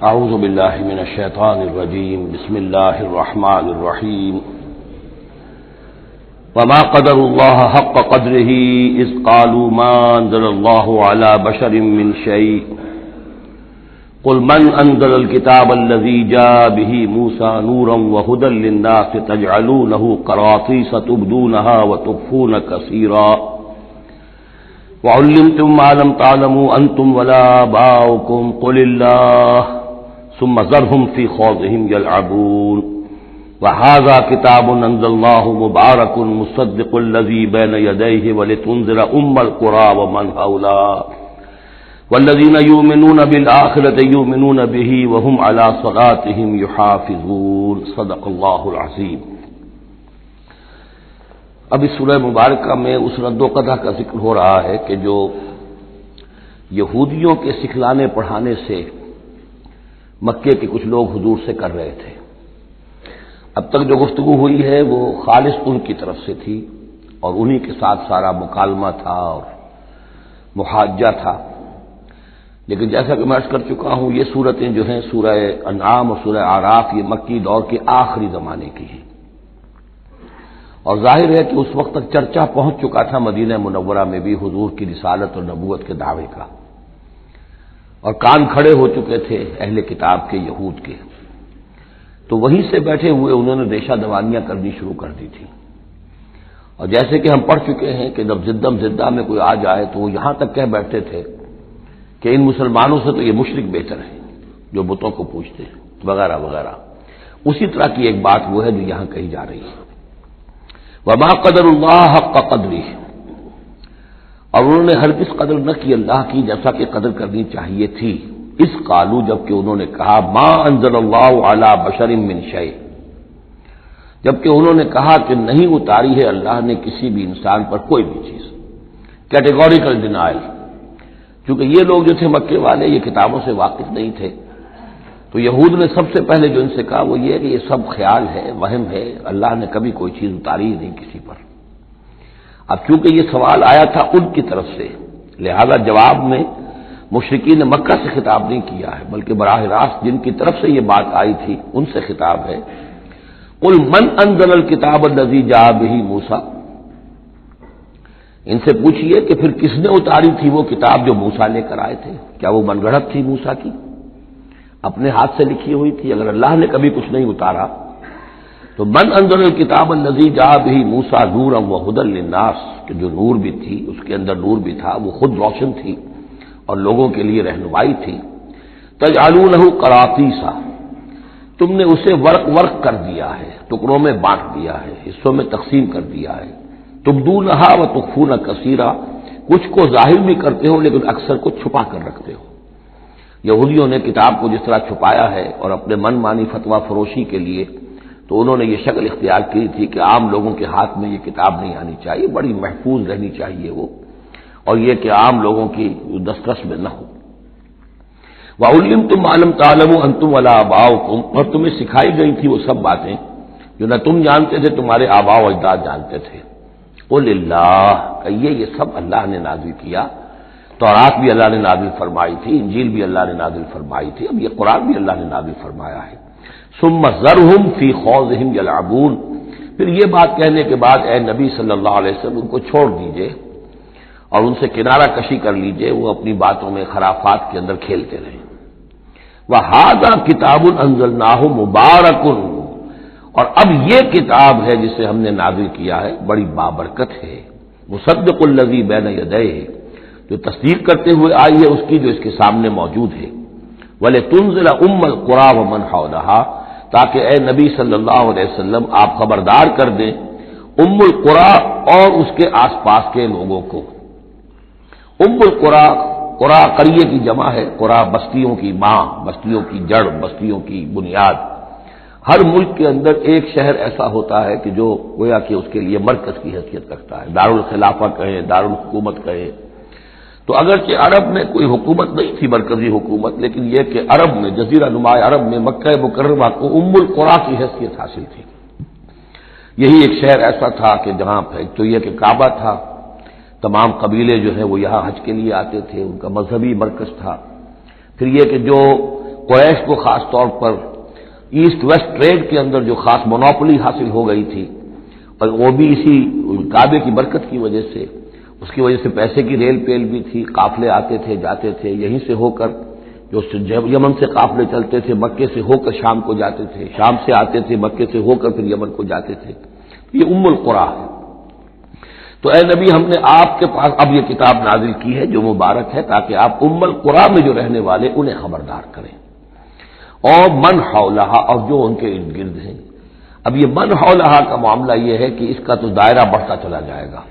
اعوذ باللہ من الشیطان الرجیم بسم اللہ الرحمن الرحیم وما قدر اللہ حق قدرہ اذ قالوا ما انزل اللہ علی بشر من شیء قل من انزل الكتاب الذي جاء به موسى نورا وهدى للناس تجعلونه قراطيس تبدونها وتخفون كثيرا وعلمتم ما لم تعلموا انتم ولا آباؤكم قل الله ثم ذرهم في خوضهم يلعبون وهذا كتاب انزلناه مبارك مصدق الذي بين يديه ولتنذر القرى ومن حولها والذين يؤمنون بالآخرة يؤمنون به وهم على صلاتهم يحافظون صدق الله العظيم۔ اب اس سورہ مبارکہ میں اس رد و قدح کا ذکر ہو رہا ہے کہ جو یہودیوں کے سکھلانے پڑھانے سے مکے کے کچھ لوگ حضور سے کر رہے تھے۔ اب تک جو گفتگو ہوئی ہے وہ خالص ان کی طرف سے تھی اور انہی کے ساتھ سارا مکالمہ تھا اور محاجہ تھا، لیکن جیسا کہ میں عرض کر چکا ہوں یہ صورتیں جو ہیں سورہ انعام اور سورہ اعراف یہ مکی دور کے آخری زمانے کی ہیں، اور ظاہر ہے کہ اس وقت تک چرچا پہنچ چکا تھا مدینہ منورہ میں بھی حضور کی رسالت اور نبوت کے دعوے کا، اور کان کھڑے ہو چکے تھے اہل کتاب کے یہود کے، تو وہیں سے بیٹھے ہوئے انہوں نے ریشہ دوانیاں کرنی شروع کر دی تھی۔ اور جیسے کہ ہم پڑھ چکے ہیں کہ جب زدہ میں کوئی آ جائے تو وہ یہاں تک کہہ بیٹھتے تھے کہ ان مسلمانوں سے تو یہ مشرک بہتر ہے جو بتوں کو پوجتے ہیں وغیرہ وغیرہ۔ اسی طرح کی ایک بات وہ ہے جو یہاں کہی جا رہی ہے، وما قدر اللہ حق قدرہ، اور انہوں نے ہرگز قدر نہ کی اللہ کی جیسا کہ قدر کرنی چاہیے تھی۔ اس قالو، جبکہ انہوں نے کہا ما انزل اللہ علی بشر من شیء، جبکہ انہوں نے کہا کہ نہیں اتاری ہے اللہ نے کسی بھی انسان پر کوئی بھی چیز، کیٹیگوریکل ڈینائل۔ چونکہ یہ لوگ جو تھے مکے والے یہ کتابوں سے واقف نہیں تھے، تو یہود نے سب سے پہلے جو ان سے کہا وہ یہ ہے کہ یہ سب خیال ہے، وہم ہے، اللہ نے کبھی کوئی چیز اتاری ہی نہیں کسی پر۔ اب چونکہ یہ سوال آیا تھا ان کی طرف سے، لہذا جواب میں مشرکین مکہ سے خطاب نہیں کیا ہے، بلکہ براہ راست جن کی طرف سے یہ بات آئی تھی ان سے خطاب ہے۔ قل من انزل الکتاب الذی جاء بہ موسیٰ، ان سے پوچھئے کہ پھر کس نے اتاری تھی وہ کتاب جو موسیٰ لے کر آئے تھے؟ کیا وہ من گھڑت تھی موسیٰ کی، اپنے ہاتھ سے لکھی ہوئی تھی؟ اگر اللہ نے کبھی کچھ نہیں اتارا تو من انزل الکتاب الذی جاء بہ موسیٰ نورا وہدی للناس، کہ جو نور بھی تھی اس کے اندر نور بھی تھا، وہ خود روشن تھی اور لوگوں کے لیے رہنمائی تھی۔ تجعلونہ قراطیسا، تم نے اسے ورق ورق کر دیا ہے، ٹکڑوں میں بانٹ دیا ہے، حصوں میں تقسیم کر دیا ہے۔ تبدونہا وتخفون کثیرا، کچھ کو ظاہر بھی کرتے ہو لیکن اکثر کو چھپا کر رکھتے ہو۔ یہودیوں نے کتاب کو جس طرح چھپایا ہے اور اپنے من مانی فتویٰ فروشی کے لیے تو انہوں نے یہ شکل اختیار کی تھی کہ عام لوگوں کے ہاتھ میں یہ کتاب نہیں آنی چاہیے، بڑی محفوظ رہنی چاہیے وہ، اور یہ کہ عام لوگوں کی دسترس میں نہ ہو۔ وَعُلِّمْتُمْ مَا لَمْ تَعْلَمُوا أَنْتُمْ وَلَا آبَاؤُكُمْ، اور تمہیں سکھائی گئی تھی وہ سب باتیں جو نہ تم جانتے تھے تمہارے آباء و اجداد جانتے تھے۔ قُلِ اللَّهُ، کہیے یہ سب اللہ نے نازل کیا، تورات بھی اللہ نے نازل فرمائی تھی، انجیل بھی اللہ نے نازل فرمائی تھی، اب یہ قرآن بھی اللہ نے نازل فرمایا ہے۔ ثُمَّ ذَرْهُمْ فِي خَوْضِهِمْ يَلْعَبُونَ، پھر یہ بات کہنے کے بعد اے نبی صلی اللہ علیہ وسلم ان کو چھوڑ دیجئے اور ان سے کنارہ کشی کر لیجئے، وہ اپنی باتوں میں خرافات کے اندر کھیلتے رہیں۔ وَهَذَا كِتَابٌ أَنزَلْنَاهُ مُبَارَكٌ، اور اب یہ کتاب ہے جسے ہم نے نازل کیا ہے بڑی بابرکت ہے، مصدق الذی بین یدیہ، جو تصدیق کرتے ہوئے آئی ہے اس کی جو اس کے سامنے موجود ہے۔ وَلِتُنذِرَ أُمَّ الْقُرَىٰ وَمَنْ حَوْلَهَا، تاکہ اے نبی صلی اللہ علیہ وسلم آپ خبردار کر دیں ام القریٰ اور اس کے آس پاس کے لوگوں کو۔ ام القریٰ، قریٰ قریے کی جمع ہے، قریٰ بستیوں کی ماں، بستیوں کی جڑ، بستیوں کی بنیاد۔ ہر ملک کے اندر ایک شہر ایسا ہوتا ہے کہ جو گویا کہ اس کے لیے مرکز کی حیثیت رکھتا ہے، دارالخلافہ کہیں، دارالحکومت کہیں۔ تو اگرچہ عرب میں کوئی حکومت نہیں تھی مرکزی حکومت، لیکن یہ کہ عرب میں، جزیرہ نما عرب میں مکہ مکرمہ کو ام القریٰ کی حیثیت حاصل تھی۔ یہی ایک شہر ایسا تھا کہ جہاں تو یہ کہ کعبہ تھا، تمام قبیلے جو ہیں وہ یہاں حج کے لیے آتے تھے، ان کا مذہبی مرکز تھا۔ پھر یہ کہ جو قریش کو خاص طور پر ایسٹ ویسٹ ٹریڈ کے اندر جو خاص مونوپولی حاصل ہو گئی تھی، اور وہ بھی اسی کعبے کی برکت کی وجہ سے، اس کی وجہ سے پیسے کی ریل پیل بھی تھی، قافلے آتے تھے جاتے تھے، یہیں سے ہو کر جو یمن سے قافلے چلتے تھے مکے سے ہو کر شام کو جاتے تھے، شام سے آتے تھے مکے سے ہو کر پھر یمن کو جاتے تھے. یہ ام القریٰ ہے. تو اے نبی ہم نے آپ کے پاس اب یہ کتاب نازل کی ہے جو مبارک ہے، تاکہ آپ ام القریٰ میں جو رہنے والے انہیں خبردار کریں، اور من حولہا، اور جو ان کے ارد گرد ہیں. اب یہ من حولہا کا معاملہ یہ ہے کہ اس کا تو دائرہ بڑھتا چلا جائے گا،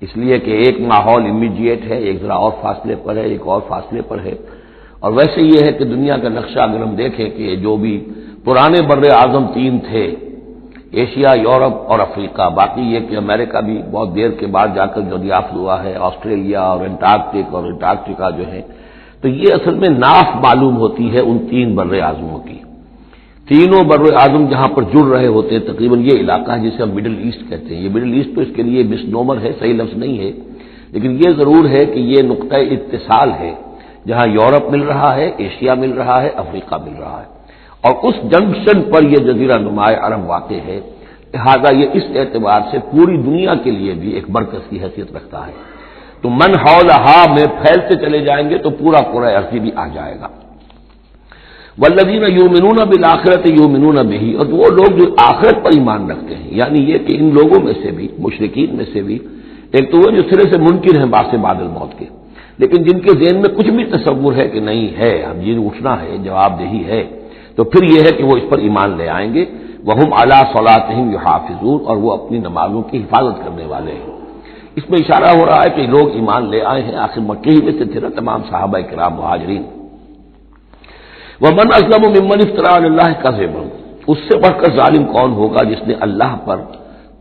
اس لیے کہ ایک ماحول امیڈیٹ ہے، ایک ذرا اور فاصلے پر ہے، ایک اور فاصلے پر ہے. اور ویسے یہ ہے کہ دنیا کا نقشہ اگر ہم دیکھیں کہ جو بھی پرانے بر اعظم تین تھے، ایشیا، یورپ اور افریقہ، باقی یہ کہ امریکہ بھی بہت دیر کے بعد جا کر جو دریافت ہوا ہے، آسٹریلیا اور انٹارکٹیکا جو ہے، تو یہ اصل میں ناف معلوم ہوتی ہے ان تین بر اعظموں کی. تینوں بر اعظم جہاں پر جڑ رہے ہوتے ہیں، تقریباً یہ علاقہ ہے جسے ہم مڈل ایسٹ کہتے ہیں. یہ مڈل ایسٹ تو اس کے لیے مس نومر ہے، صحیح لفظ نہیں ہے، لیکن یہ ضرور ہے کہ یہ نقطہ اتصال ہے جہاں یورپ مل رہا ہے، ایشیا مل رہا ہے، افریقہ مل رہا ہے، اور اس جنکشن پر یہ جزیرہ نمائے عرب واقع ہے. لہٰذا یہ اس اعتبار سے پوری دنیا کے لیے بھی ایک مرکز کی حیثیت رکھتا ہے. تو من حولہا میں پھیلتے چلے جائیں گے تو پورا قرہ ارضی بھی آ جائے گا. والذین یؤمنون بالآخرۃ یؤمنون بہ، اور وہ لوگ جو آخرت پر ایمان رکھتے ہیں، یعنی یہ کہ ان لوگوں میں سے بھی، مشرکین میں سے بھی، ایک تو وہ جو سرے سے منکر ہیں بعث بعد الموت کے، لیکن جن کے ذہن میں کچھ بھی تصور ہے کہ نہیں ہے، اب یہ اٹھنا ہے، جواب دہی ہے، تو پھر یہ ہے کہ وہ اس پر ایمان لے آئیں گے. وہم علی صلاتہم یحافظون، اور وہ اپنی نمازوں کی حفاظت کرنے والے ہیں. اس میں اشارہ ہو رہا ہے کہ لوگ ایمان لے آئے ہیں، آخر مکے ہی میں سے تھے نا تمام صحابہ کرام مہاجرین. ومن اظلم ممن افترى علی اللہ کذبا، اس سے بڑھ کر ظالم کون ہوگا جس نے اللہ پر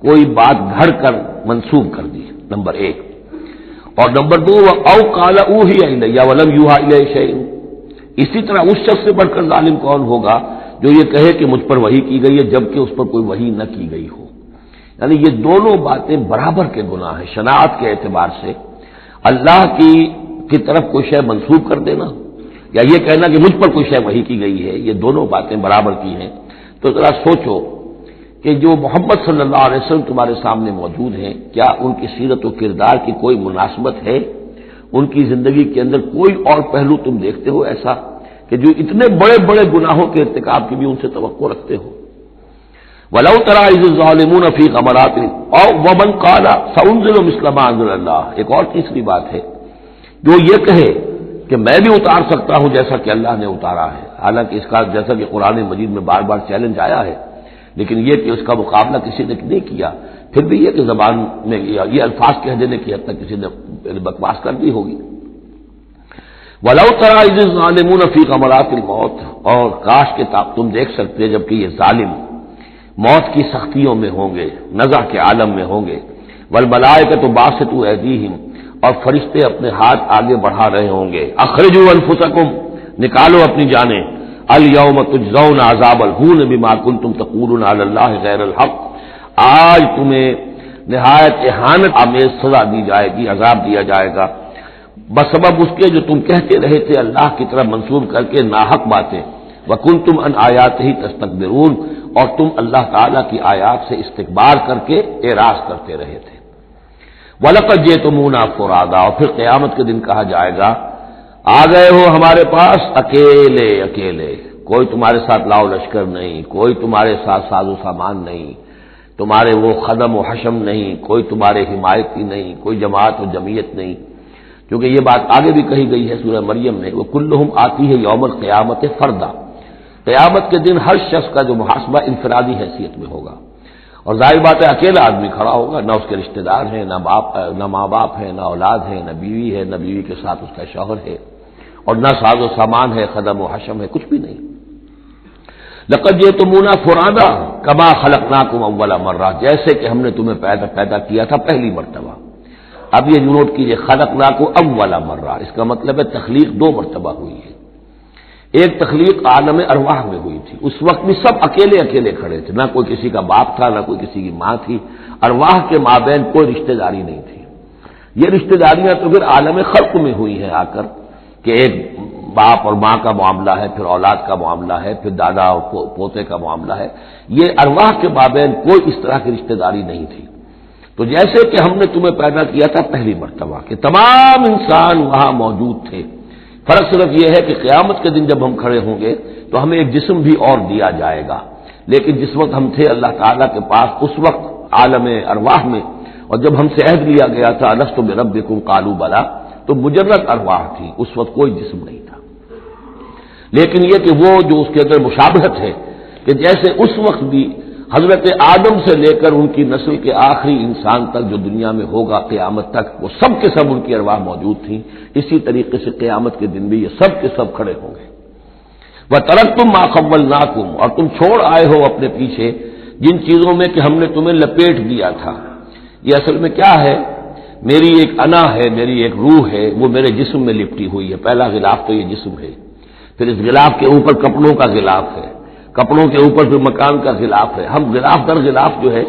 کوئی بات گھڑ کر منسوب کر دی، نمبر ایک. اور نمبر دو، او قال اوحی الی ولم یوحى الیہ شیء، اسی طرح اس شخص سے بڑھ کر ظالم کون ہوگا جو یہ کہے کہ مجھ پر وحی کی گئی ہے جبکہ اس پر کوئی وحی نہ کی گئی ہو. یعنی یہ دونوں باتیں برابر کے گناہ ہیں شناعت کے اعتبار سے. اللہ کی طرف کوئی شے منسوب کر دینا یا یہ کہنا کہ مجھ پر کوئی شے وحی کی گئی ہے، یہ دونوں باتیں برابر کی ہیں. تو ذرا سوچو کہ جو محمد صلی اللہ علیہ وسلم تمہارے سامنے موجود ہیں، کیا ان کی سیرت و کردار کی کوئی مناسبت ہے؟ ان کی زندگی کے اندر کوئی اور پہلو تم دیکھتے ہو ایسا کہ جو اتنے بڑے بڑے گناہوں کے ارتکاب کی بھی ان سے توقع رکھتے ہو؟ وَلَوْ تَرَىٰ إِذِ الظَّالِمُونَ فِي غَمَرَاتِ وَمَنْ قَالَ سَأُنزِلُ مِثْلَ مَا أَنزَلَ اللَّهُ، ایک اور تیسری بات ہے جو یہ کہے کہ میں بھی اتار سکتا ہوں جیسا کہ اللہ نے اتارا ہے. حالانکہ اس کا جیسا کہ قرآن مجید میں بار بار چیلنج آیا ہے، لیکن یہ کہ اس کا مقابلہ کسی نے نہیں کیا. پھر بھی یہ کہ زبان میں یہ الفاظ کہہ دینے کی حد تک کسی نے بکواس کر دی ہوگی. وَلَوْ تَرَىٰ إِذِ الظَّالِمُونَ فِي غَمَرَاتِ الْمَوْتِ، اور کاش کہ تم دیکھ سکتے جبکہ یہ ظالم موت کی سختیوں میں ہوں گے، نزع کے عالم میں ہوں گے. وَالْمَلَائِكَةُ بَاسِطُو أَيْدِيهِمْ، اور فرشتے اپنے ہاتھ آگے بڑھا رہے ہوں گے. اخرجوا انفسکم، نکالو اپنی جانیں. الیوم تجزون عذاب الہون بما کنتم تقولون علی اللہ غیر الحق، آج تمہیں نہایت اہانت آمیز سزا دی جائے گی، عذاب دیا جائے گا بسبب اس کے جو تم کہتے رہے تھے اللہ کی طرف منسوب کر کے ناحق باتیں. وکنتم عن آیاتہ تستکبرون، اور تم اللہ تعالیٰ کی آیات سے استکبار کر کے اعراض کرتے رہے تھے. وَلَقَدْ جِئْتُمُونَا فُرَادَىٰ، اور پھر قیامت کے دن کہا جائے گا آ گئے ہو ہمارے پاس اکیلے اکیلے، کوئی تمہارے ساتھ لاؤ لشکر نہیں، کوئی تمہارے ساتھ ساز و سامان نہیں، تمہارے وہ خدم و حشم نہیں، کوئی تمہارے حمایتی نہیں، کوئی جماعت و جمعیت نہیں. کیونکہ یہ بات آگے بھی کہی گئی ہے سورہ مریم میں، وہ کلہم آتی ہے یوم القیامت فردا، قیامت کے دن ہر شخص کا جو محاسبہ انفرادی حیثیت میں ہوگا. اور ظاہر بات ہے اکیلا آدمی کھڑا ہوگا، نہ اس کے رشتہ دار ہیں، نہ ماں باپ ہے، نہ اولاد ہے، نہ بیوی ہے، نہ بیوی کے ساتھ اس کا شوہر ہے، اور نہ ساز و سامان ہے، خدم و حشم ہے، کچھ بھی نہیں. لقد جئتمونا فرادا کما خلقناکم اول مرہ، جیسے کہ ہم نے تمہیں پیدا کیا تھا پہلی مرتبہ. اب یہ نوٹ کیجئے، خلقناکم اول مرہ، اس کا مطلب ہے تخلیق دو مرتبہ ہوئی ہے. ایک تخلیق عالم ارواح میں ہوئی تھی، اس وقت بھی سب اکیلے اکیلے کھڑے تھے، نہ کوئی کسی کا باپ تھا، نہ کوئی کسی کی ماں تھی. ارواح کے مابین کوئی رشتہ داری نہیں تھی. یہ رشتہ داریاں تو پھر عالم خلق میں ہوئی ہیں آ کر، کہ ایک باپ اور ماں کا معاملہ ہے، پھر اولاد کا معاملہ ہے، پھر دادا اور پوتے کا معاملہ ہے، یہ ارواح کے مابین کوئی اس طرح کی رشتہ داری نہیں تھی۔ تو جیسے کہ ہم نے تمہیں پیدا کیا تھا پہلی مرتبہ کہ تمام انسان وہاں موجود تھے، فرق صرف یہ ہے کہ قیامت کے دن جب ہم کھڑے ہوں گے تو ہمیں ایک جسم بھی اور دیا جائے گا، لیکن جس وقت ہم تھے اللہ تعالیٰ کے پاس اس وقت عالم ارواح میں، اور جب ہم سے عہد لیا گیا تھا الست بربکم قالوا بلی، تو مجرد ارواح تھی، اس وقت کوئی جسم نہیں تھا۔ لیکن یہ کہ وہ جو اس کے اندر مشابہت ہے کہ جیسے اس وقت بھی حضرت آدم سے لے کر ان کی نسل کے آخری انسان تک جو دنیا میں ہوگا قیامت تک، وہ سب کے سب ان کی ارواح موجود تھیں، اسی طریقے سے قیامت کے دن بھی یہ سب کے سب کھڑے ہوں گے۔ وَتَرَكْتُم مَّا خَوَّلْنَاكُمْ، اور تم چھوڑ آئے ہو اپنے پیچھے جن چیزوں میں کہ ہم نے تمہیں لپیٹ دیا تھا۔ یہ اصل میں کیا ہے؟ میری ایک انا ہے، میری ایک روح ہے، وہ میرے جسم میں لپٹی ہوئی ہے۔ پہلا غلاف تو یہ جسم ہے، پھر اس غلاف کے اوپر کپڑوں کا غلاف ہے، کپڑوں کے اوپر پھر مکان کا غلاف ہے۔ ہم غلاف در غلاف جو ہے،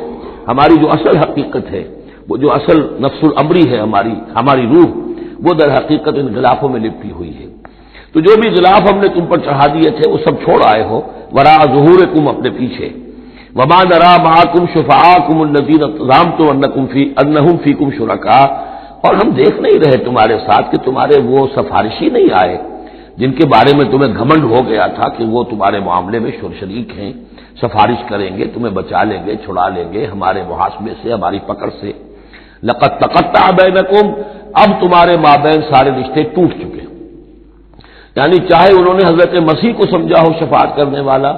ہماری جو اصل حقیقت ہے، وہ جو اصل نفس الامری ہے ہماری روح، وہ در حقیقت ان غلافوں میں لپٹی ہوئی ہے۔ تو جو بھی غلاف ہم نے تم پر چڑھا دیے تھے وہ سب چھوڑ آئے ہو، وراء ظہورکم، اپنے پیچھے۔ وما نرى معكم شفعاءكم الذين زعمتم انهم فيكم شركاء، اور ہم دیکھ نہیں رہے تمہارے ساتھ کہ تمہارے وہ سفارشی نہیں آئے جن کے بارے میں تمہیں گھمنڈ ہو گیا تھا کہ وہ تمہارے معاملے میں شریک ہیں، سفارش کریں گے، تمہیں بچا لیں گے، چھڑا لیں گے ہمارے محاسبے سے، ہماری پکڑ سے۔ لقد تقطع بینکم، اب تمہارے مابین سارے رشتے ٹوٹ چکے، یعنی چاہے انہوں نے حضرت مسیح کو سمجھا ہو شفاعت کرنے والا،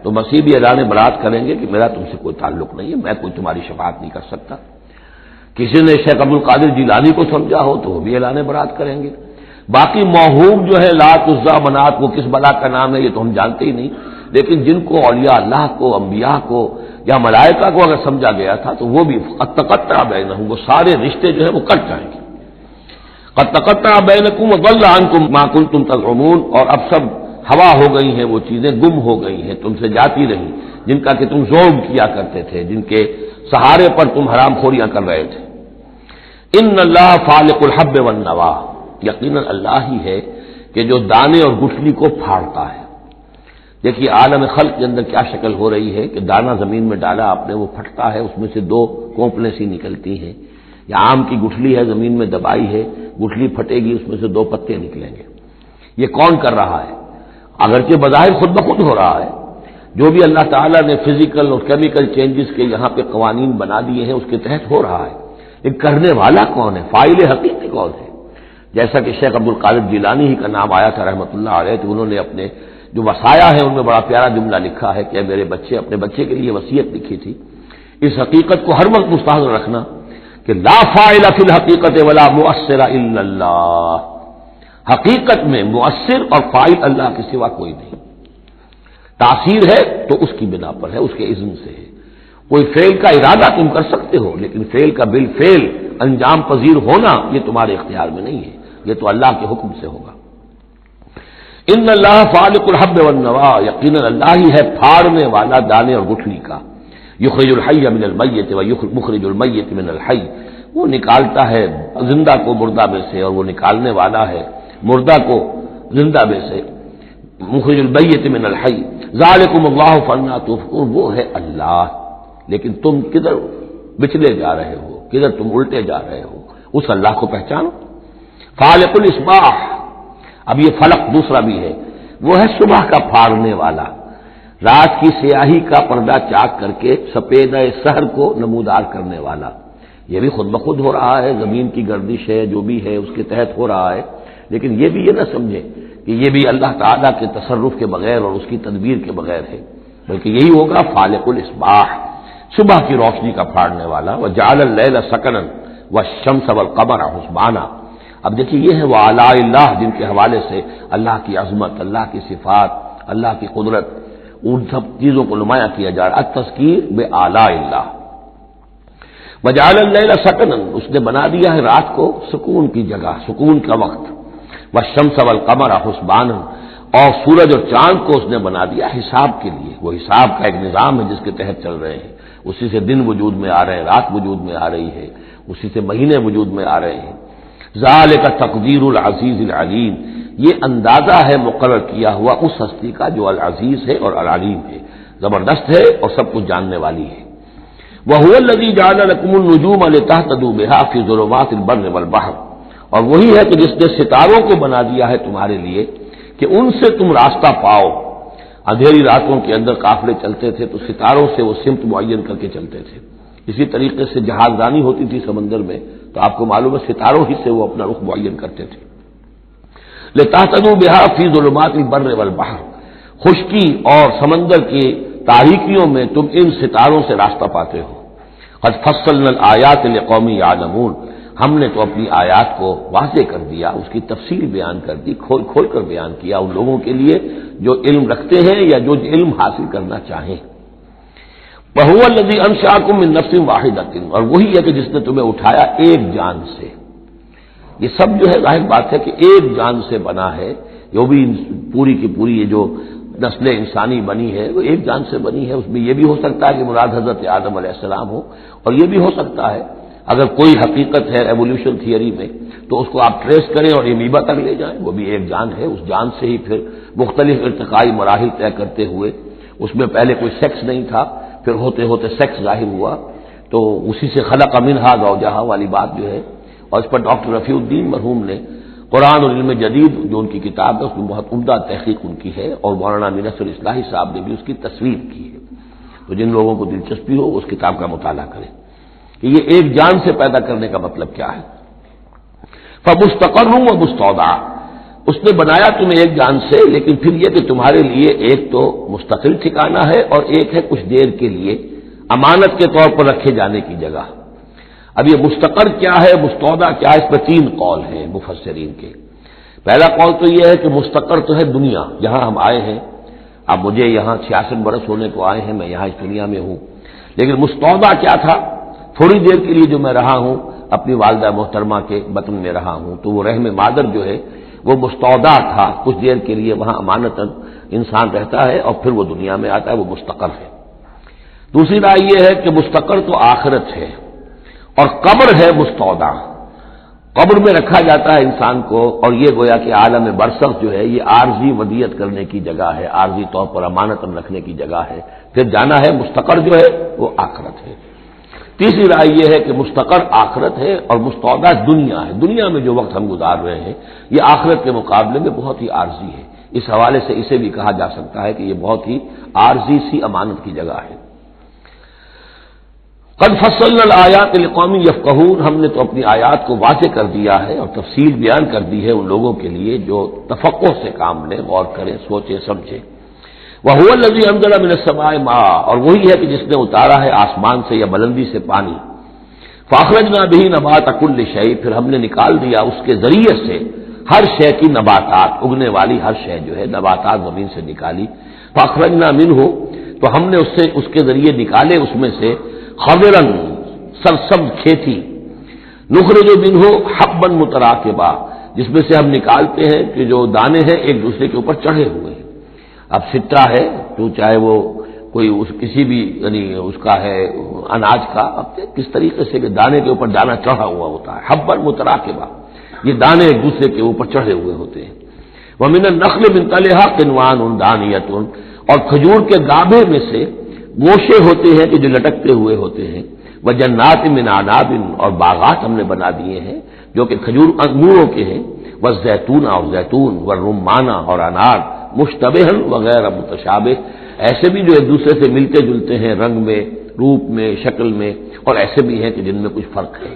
تو مسیح بھی اعلان برات کریں گے کہ میرا تم سے کوئی تعلق نہیں ہے، میں کوئی تمہاری شفاعت نہیں کر سکتا۔ کسی نے شیخ عبد القادر جیلانی کو سمجھا ہو تو وہ بھی اعلان برات کریں گے۔ باقی موہوم جو ہے لات عزا منات، وہ کس بلا کا نام ہے یہ تو ہم جانتے ہی نہیں، لیکن جن کو اولیاء اللہ کو، انبیاء کو یا ملائکہ کو اگر سمجھا گیا تھا تو وہ بھی قد تقطع بینہم، وہ سارے رشتے جو ہے وہ کٹ جائیں گے۔ قد تقطع بینکم وضل عنکم ما کنتم تزعمون، اور اب سب ہوا ہو گئی ہیں، وہ چیزیں گم ہو گئی ہیں، تم سے جاتی رہی جن کا کہ تم زوم کیا کرتے تھے، جن کے سہارے پر تم حرام خوریاں کر رہے تھے۔ ان اللہ فالق الحب والنوا، یقیناً اللہ ہی ہے کہ جو دانے اور گٹھلی کو پھاڑتا ہے۔ دیکھیے عالم خلق کے اندر کیا شکل ہو رہی ہے کہ دانہ زمین میں ڈالا آپ نے، وہ پھٹتا ہے، اس میں سے دو کونپلیں سی نکلتی ہیں، یا آم کی گٹھلی ہے زمین میں دبائی ہے، گٹھلی پھٹے گی، اس میں سے دو پتے نکلیں گے۔ یہ کون کر رہا ہے؟ اگرچہ بظاہر خود بخود ہو رہا ہے، جو بھی اللہ تعالیٰ نے فزیکل اور کیمیکل چینجز کے یہاں پہ قوانین بنا دیے ہیں اس کے تحت ہو رہا ہے، لیکن کرنے والا کون ہے؟ فاعل حقیقی کون ہے؟ جیسا کہ شیخ عبد القادر جیلانی ہی کا نام آیا تھا رحمۃ اللہ علیہ، تو انہوں نے اپنے جو وصایا ہے ان میں بڑا پیارا جملہ لکھا ہے کہ میرے بچے، اپنے بچے کے لیے وصیت لکھی تھی، اس حقیقت کو ہر وقت مستحضر رکھنا کہ لا فاعل فی الحقیقت ولا مؤثر الا اللہ، حقیقت میں مؤثر اور فاعل اللہ کے سوا کوئی نہیں۔ تاثیر ہے تو اس کی بنا پر ہے، اس کے اذن سے ہے۔ کوئی فعل کا ارادہ تم کر سکتے ہو، لیکن فعل کا بالفعل انجام پذیر ہونا یہ تمہارے اختیار میں نہیں ہے، یہ تو اللہ کے حکم سے ہوگا۔ ان اللہ فالق الحب والنوا، یقیناً اللہ ہی ہے پھاڑنے والا دانے اور گٹھلی کا۔ یخرج الحی من المیت ومخرج المیت من الحی، وہ نکالتا ہے زندہ کو مردہ میں سے، اور وہ نکالنے والا ہے مردہ کو زندہ میں سے۔ مخرج المیت من الحی ذالکم اللہ فانا تؤفکون، وہ ہے اللہ، لیکن تم کدھر بچلے جا رہے ہو، کدھر تم الٹے جا رہے ہو، اس اللہ کو پہچانو۔ فالق الاصباح، اب یہ فلق دوسرا بھی ہے، وہ ہے صبح کا پھاڑنے والا، رات کی سیاہی کا پردہ چاک کر کے سپیدہ سحر کو نمودار کرنے والا۔ یہ بھی خود بخود ہو رہا ہے، زمین کی گردش ہے جو بھی ہے اس کے تحت ہو رہا ہے، لیکن یہ بھی یہ نہ سمجھے کہ یہ بھی اللہ تعالیٰ کے تصرف کے بغیر اور اس کی تدبیر کے بغیر ہے، بلکہ یہی ہوگا فالق الاصباح، صبح کی روشنی کا پھاڑنے والا۔ وجعل اللیل سکنا والشمس والقمر حسبانا، اب دیکھیے یہ ہے وہ آلاء اللہ جن کے حوالے سے اللہ کی عظمت، اللہ کی صفات، اللہ کی قدرت، ان سب چیزوں کو نمایاں کیا جا رہا ہے۔ التذکیر بآلاء اللہ۔ وجعل اللیل سکنا، اس نے بنا دیا ہے رات کو سکون کی جگہ، سکون کا وقت۔ والشمس والقمر حسبانا، اور سورج اور چاند کو اس نے بنا دیا حساب کے لیے، وہ حساب کا ایک نظام ہے جس کے تحت چل رہے ہیں، اسی سے دن وجود میں آ رہے ہیں، رات وجود میں آ رہی ہے، اسی سے مہینے وجود میں آ رہے ہیں۔ ذالک تقدیر العزیز العلیم، یہ اندازہ ہے مقرر کیا ہوا اس ہستی کا جو العزیز ہے اور العلیم ہے، زبردست ہے اور سب کچھ جاننے والی ہے۔ وَهُوَ الَّذِي جَعَلَ لَكُمُ النُّجُومَ لِتَهْتَدُوا بِهَا فِي ظُلُمَاتِ الْبَرِّ وَالْبَحْرِ، اور وہی ہے کہ جس نے ستاروں کو بنا دیا ہے تمہارے لیے کہ ان سے تم راستہ پاؤ۔ اندھیری راتوں کے اندر قافلے چلتے تھے تو ستاروں سے وہ سمت معین کر کے چلتے تھے، اسی طریقے سے جہاز رانی ہوتی تھی سمندر میں تو آپ کو معلوم ہے ستاروں ہی سے وہ اپنا رخ معین کرتے تھے۔ لِتَهْتَدُوا بِهَا فِي ظُلُمَاتِ الْبَرِّ وَالْبَحْرِ، خشکی اور سمندر کی تاریکیوں میں تم ان ستاروں سے راستہ پاتے ہو۔ قد فصلنا الآیات لقوم یعلمون، ہم نے تو اپنی آیات کو واضح کر دیا، اس کی تفصیل بیان کر دی، کھول کھول کر بیان کیا ان لوگوں کے لیے جو علم رکھتے ہیں یا جو علم حاصل کرنا چاہیں۔ وَهُوَ الَّذِي أَنشَأَكُم مِّن نَّفْسٍ وَاحِدَةٍ، اور وہی ہے کہ جس نے تمہیں اٹھایا ایک جان سے۔ یہ سب جو ہے ظاہر بات ہے کہ ایک جان سے بنا ہے، جو بھی پوری کی پوری یہ جو نسل انسانی بنی ہے وہ ایک جان سے بنی ہے۔ اس میں یہ بھی ہو سکتا ہے کہ مراد حضرت آدم علیہ السلام ہو، اور یہ بھی ہو سکتا ہے اگر کوئی حقیقت ہے ایوولوشن تھیوری میں تو اس کو آپ ٹریس کریں اور امیبا تک لے جائیں، وہ بھی ایک جان ہے۔ اس جان سے ہی پھر مختلف ارتقائی مراحل طے کرتے ہوئے، اس میں پہلے کوئی سیکس نہیں تھا، پھر ہوتے ہوتے سیکس ظاہر ہوا، تو اسی سے خلق منہا زوجہا والی بات جو ہے، اور اس پر ڈاکٹر رفیع الدین مرحوم نے قرآن اور علم جدید جو ان کی کتاب ہے اس میں بہت عمدہ تحقیق ان کی ہے، اور مولانا منصر اصلاحی صاحب نے بھی اس کی تصویر کی ہے۔ تو جن لوگوں کو دلچسپی ہو اس کتاب کا مطالعہ کریں کہ یہ ایک جان سے پیدا کرنے کا مطلب کیا ہے۔ فَمُسْتَقَرٌّ وَمُسْتَوْدَعٌ، اس نے بنایا تمہیں ایک جان سے، لیکن پھر یہ کہ تمہارے لیے ایک تو مستقل ٹھکانہ ہے اور ایک ہے کچھ دیر کے لیے امانت کے طور پر رکھے جانے کی جگہ۔ اب یہ مستقر کیا ہے، مستودع کیا ہے، اس پر 3 قول ہیں مفسرین کے۔ پہلا قول تو یہ ہے کہ مستقر تو ہے دنیا جہاں ہم آئے ہیں، اب مجھے یہاں 66 برس ہونے کو آئے ہیں، میں یہاں اس دنیا میں ہوں، لیکن مستودع کیا تھا، تھوڑی دیر کے لیے جو میں رہا ہوں اپنی والدہ محترمہ کے بطن میں رہا ہوں، تو وہ رحم مادر جو ہے وہ مستودع تھا، کچھ دیر کے لیے وہاں امانتاً انسان رہتا ہے اور پھر وہ دنیا میں آتا ہے، وہ مستقر ہے۔ دوسری رائے یہ ہے کہ مستقر تو آخرت ہے اور قبر ہے مستودع، قبر میں رکھا جاتا ہے انسان کو، اور یہ گویا کہ عالم برزخ جو ہے یہ عارضی ودیت کرنے کی جگہ ہے، عارضی طور پر امانتاً رکھنے کی جگہ ہے، پھر جانا ہے۔ مستقر جو ہے وہ آخرت ہے۔ تیسری رائے یہ ہے کہ مستقر آخرت ہے اور مستودع دنیا ہے، دنیا میں جو وقت ہم گزار رہے ہیں یہ آخرت کے مقابلے میں بہت ہی عارضی ہے، اس حوالے سے اسے بھی کہا جا سکتا ہے کہ یہ بہت ہی عارضی سی امانت کی جگہ ہے۔ قد فصلنا الآیات لقوم یفقہون، ہم نے تو اپنی آیات کو واضح کر دیا ہے اور تفصیل بیان کر دی ہے ان لوگوں کے لیے جو تفقہ سے کام لیں، غور کریں، سوچیں سمجھیں۔ وَهُوَ الَّذِي أَنزَلَ مِنَ السَّمَاءِ مَاءً، اور وہی ہے کہ جس نے اتارا ہے آسمان سے یا بلندی سے پانی۔ فَأَخْرَجْنَا بِهِ نَبَاتَ كُلِّ شَيْءٍ، پھر ہم نے نکال دیا اس کے ذریعے سے ہر شے کی نباتات، اگنے والی ہر شے جو ہے نباتات زمین سے نکالی۔ فَأَخْرَجْنَا مِنْهُ، تو ہم نے اس کے ذریعے نکالے اس میں سے خضرن سرسبز کھیتی، نخرج منہ حبا متراکبا، جس میں سے ہم نکالتے ہیں کہ جو دانے ہیں ایک دوسرے کے اوپر چڑھے ہوئے ہیں۔ اب سٹا ہے تو چاہے وہ کوئی کسی بھی یعنی اس کا ہے اناج کا، اب کس طریقے سے کہ دانے کے اوپر دانا چڑھا ہوا ہوتا ہے، حبا متراکبا، یہ دانے ایک دوسرے کے اوپر چڑھے ہوئے ہوتے ہیں۔ ومن النخل من طلعها قنوان دانیۃ، اور کھجور کے گابھے میں سے گوشے ہوتے ہیں کہ جو لٹکتے ہوئے ہوتے ہیں۔ وجنات من اعناب، اور باغات ہم نے بنا دیے ہیں جو کہ کھجور انگوروں کے ہیں۔ والزیتون، اور زیتون، والرمان، اور انار، مشتبہ وغیر متشابہ، ایسے بھی جو ایک دوسرے سے ملتے جلتے ہیں رنگ میں، روپ میں، شکل میں، اور ایسے بھی ہیں کہ جن میں کچھ فرق ہے۔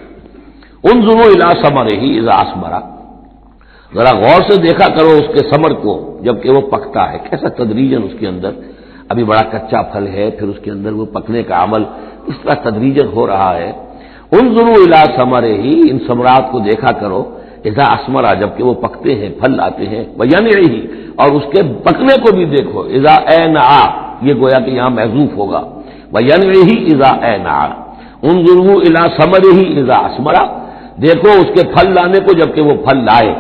انظروا الی ثمرہ اذا اثمر، ذرا غور سے دیکھا کرو اس کے ثمر کو جبکہ وہ پکتا ہے، کیسا تدریجاً اس کے اندر، ابھی بڑا کچا پھل ہے پھر اس کے اندر وہ پکنے کا عمل اس طرح تدریجاً ہو رہا ہے۔ انظروا الی ثمرہ، ان ثمرات کو دیکھا کرو، اذا اثمر، جبکہ وہ پکتے ہیں، پھل لاتے ہیں، وینعہ، اور اس کے پکنے کو بھی دیکھو، اذا اینعا، یہ گویا کہ یہاں محذوف ہوگا، وینعہ اذا اینعا، انظروا الی ثمرہ اذا اثمر، دیکھو اس کے پھل لانے کو جبکہ وہ پھل لائے،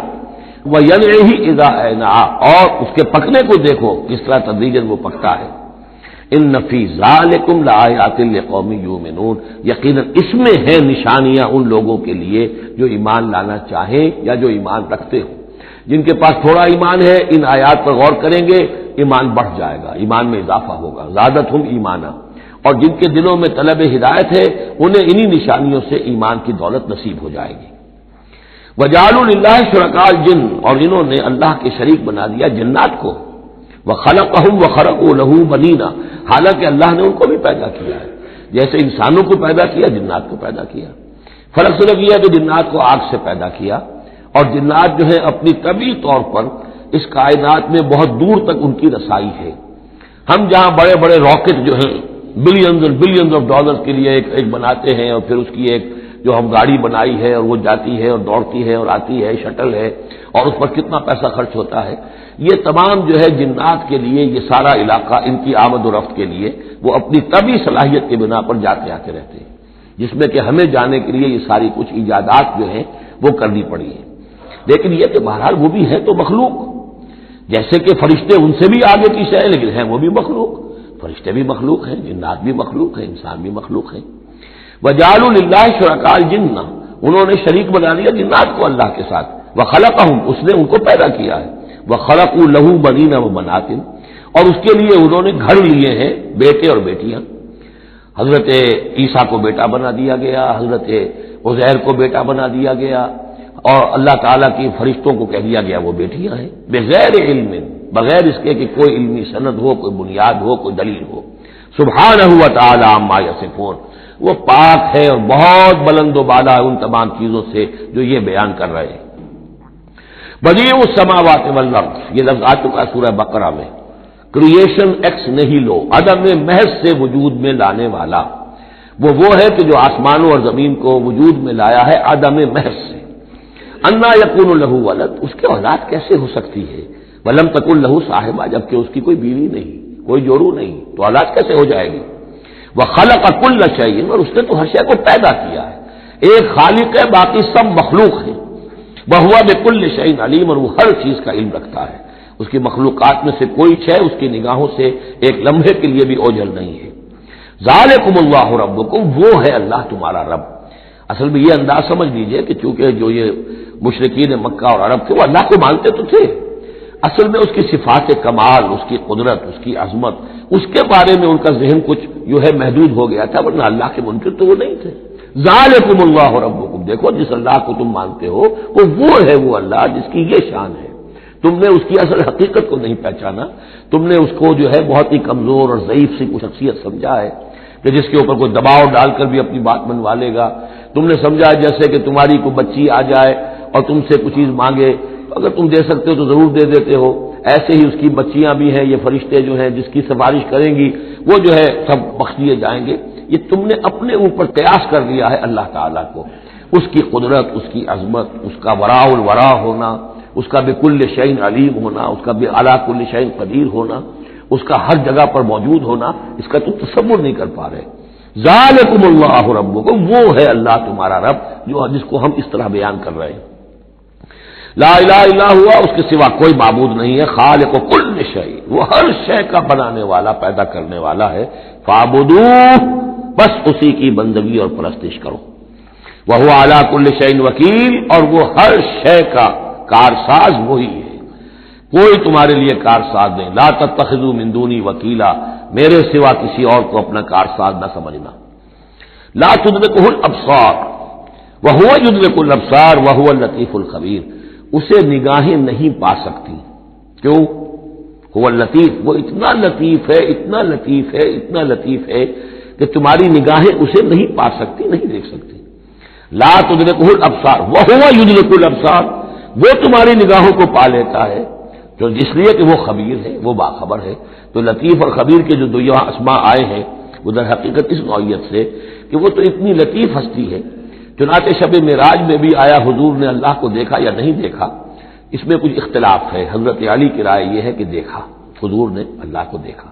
وینعہ اذا اینعا، اور اس کے پکنے کو دیکھو کس طرح تدریجاً وہ پکتا ہے۔ ان فی ذالکم لآیات لقوم یؤمنون، یقیناً اس میں ہے نشانیاں ان لوگوں کے لیے جو ایمان لانا چاہیں یا جو ایمان رکھتے ہو۔ جن کے پاس تھوڑا ایمان ہے ان آیات پر غور کریں گے، ایمان بڑھ جائے گا، ایمان میں اضافہ ہوگا، زادتہم ایمانا، اور جن کے دلوں میں طلب ہدایت ہے انہیں انہی نشانیوں سے ایمان کی دولت نصیب ہو جائے گی۔ وجعلوا للہ شرکاء الجن، اور انہوں نے اللہ کے شریک بنا دیا جنات کو، وخلقہم وخرقوا لہ بنین، حالانکہ اللہ نے ان کو بھی پیدا کیا ہے، جیسے انسانوں کو پیدا کیا جنات کو پیدا کیا۔ فرق صرف یہ ہے کہ جنات کو آگ سے پیدا کیا، اور جنات جو ہے اپنی طبعی طور پر اس کائنات میں بہت دور تک ان کی رسائی ہے۔ ہم جہاں بڑے بڑے راکٹ جو ہیں بلینز اور بلینز آف ڈالرز کے لیے ایک بناتے ہیں، اور پھر اس کی ایک جو ہم گاڑی بنائی ہے اور وہ جاتی ہے اور دوڑتی ہے اور آتی ہے، شٹل ہے، اور اس پر کتنا پیسہ خرچ ہوتا ہے، یہ تمام جو ہے جنات کے لیے یہ سارا علاقہ ان کی آمد و رفت کے لیے وہ اپنی طبعی صلاحیت کے بنا پر جاتے آتے رہتے ہیں، جس میں کہ ہمیں جانے کے لیے یہ ساری کچھ ایجادات جو ہیں وہ کرنی پڑی ہے۔ لیکن یہ کہ بہرحال وہ بھی ہے تو مخلوق، جیسے کہ فرشتے ان سے بھی آگے کی شے، لیکن ہیں وہ بھی مخلوق، فرشتے بھی مخلوق ہیں، جنات بھی مخلوق ہیں، انسان بھی مخلوق ہیں۔ وجعلوا للہ شرکاء الجن، انہوں نے شریک بنا لیا جنات کو اللہ کے ساتھ، وخلقہم، اس نے ان کو پیدا کیا ہے، وخرقوا لہ بنین وبنات، اور اس کے لیے انہوں نے گھر لیے ہیں بیٹے اور بیٹیاں۔ حضرت عیسیٰ کو بیٹا بنا دیا گیا، حضرت عزیر کو بیٹا بنا دیا گیا، اور اللہ تعالیٰ کی فرشتوں کو کہہ دیا گیا وہ بیٹیاں ہیں، بغیر علم، بغیر اس کے کہ کوئی علمی سند ہو، کوئی بنیاد ہو، کوئی دلیل ہو۔ سبحانہ وتعالی عما یصفون، وہ پاک ہے اور بہت بلند و بالا ہے ان تمام چیزوں سے جو یہ بیان کر رہے ہیں۔ بدیع السماوات والارض، یہ لفظ آ چکا سورہ بقرہ میں، کریشن ایکس نہیں لو، عدم محض سے وجود میں لانے والا، وہ ہے کہ جو آسمانوں اور زمین کو وجود میں لایا ہے عدم محض سے۔ انا یکون لہ ولد، اس کے اولاد کیسے ہو سکتی ہے، ولم تکن لہ صاحبہ، جبکہ اس کی کوئی بیوی نہیں، کوئی جورو نہیں، تو اولاد کیسے ہو جائے گی؟ وخلق کل شیء، اور اس نے تو ہر شے کو پیدا کیا ہے، ایک خالق ہے باقی سب مخلوق ہیں، وہو بکل شیء علیم، اور وہ ہر چیز کا علم رکھتا ہے، اس کی مخلوقات میں سے کوئی شے اس کی نگاہوں سے ایک لمحے کے لیے بھی اوجھل نہیں ہے۔ ذالکم اللہ ربکم، وہ ہے اللہ تمہارا رب۔ اصل میں یہ انداز سمجھ لیجئے کہ چونکہ جو یہ مشرکین مکہ اور عرب تھے وہ اللہ کو مانتے تو تھے، اصل میں اس کی صفات کمال، اس کی قدرت، اس کی عظمت، اس کے بارے میں ان کا ذہن کچھ جو ہے محدود ہو گیا تھا، ورنہ اللہ کے منکر تو وہ نہیں تھے۔ ذالکم اللہ ربکم، دیکھو جس اللہ کو تم مانتے ہو وہ ہے وہ اللہ جس کی یہ شان ہے، تم نے اس کی اصل حقیقت کو نہیں پہچانا، تم نے اس کو جو ہے بہت ہی کمزور اور ضعیف سی کچھ شخصیت سمجھا ہے کہ جس کے اوپر کوئی دباؤ ڈال کر بھی اپنی بات منوا لے گا، تم نے سمجھا جیسے کہ تمہاری کوئی بچی آ جائے اور تم سے کچھ چیز مانگے، اگر تم دے سکتے ہو تو ضرور دے دیتے ہو، ایسے ہی اس کی بچیاں بھی ہیں، یہ فرشتے جو ہیں جس کی سفارش کریں گی وہ جو ہے سب بخش دیے جائیں گے۔ یہ تم نے اپنے اوپر قیاس کر لیا ہے اللہ تعالیٰ کو، اس کی قدرت، اس کی عظمت، اس کا وراء الورا ہونا، اس کا بکل شیء علیم ہونا، اس کا علی کل شیء قدیر ہونا، اس کا ہر جگہ پر موجود ہونا، اس کا تم تصور نہیں کر پا رہے۔ ذالکم اللہ ربکم، وہ ہے اللہ تمہارا رب جس کو ہم اس طرح بیان کر رہے ہیں۔ لا الہ الا ہوا، اس کے سوا کوئی معبود نہیں ہے، خالق کل شیء، وہ ہر شے کا بنانے والا، پیدا کرنے والا ہے، فاعبدوہ، بس اسی کی بندگی اور پرستش کرو، وہو علی کل شیء وکیل، اور وہ ہر شے کا کارساز وہی ہے، کوئی تمہارے لیے کارساز نہیں۔ لا تتخذوا من دونی وکیلا، میرے سوا کسی اور کو اپنا کارساز نہ سمجھنا۔ لا تدرکہ الابصار وہو یدرک الابصار وہو اللطیف الخبیر، اسے نگاہیں نہیں پا سکتی، کیوں؟ هو اللطیف، وہ اتنا لطیف ہے، اتنا لطیف ہے، اتنا لطیف ہے کہ تمہاری نگاہیں اسے نہیں پا سکتی، نہیں دیکھ سکتی۔ لا تدرکہ الابصار وہو یدرک الابصار، وہ تمہاری نگاہوں کو پا لیتا ہے، جو اس لیے کہ وہ خبیر ہے، وہ باخبر ہے۔ تو لطیف اور خبیر کے جو دو یہاں اسماء آئے ہیں وہ در حقیقت اس نوعیت سے کہ وہ تو اتنی لطیف ہستی ہے۔ چنانچہ شب معراج میں بھی آیا حضور نے اللہ کو دیکھا یا نہیں دیکھا، اس میں کچھ اختلاف ہے۔ حضرت علی کی رائے یہ ہے کہ دیکھا، حضور نے اللہ کو دیکھا،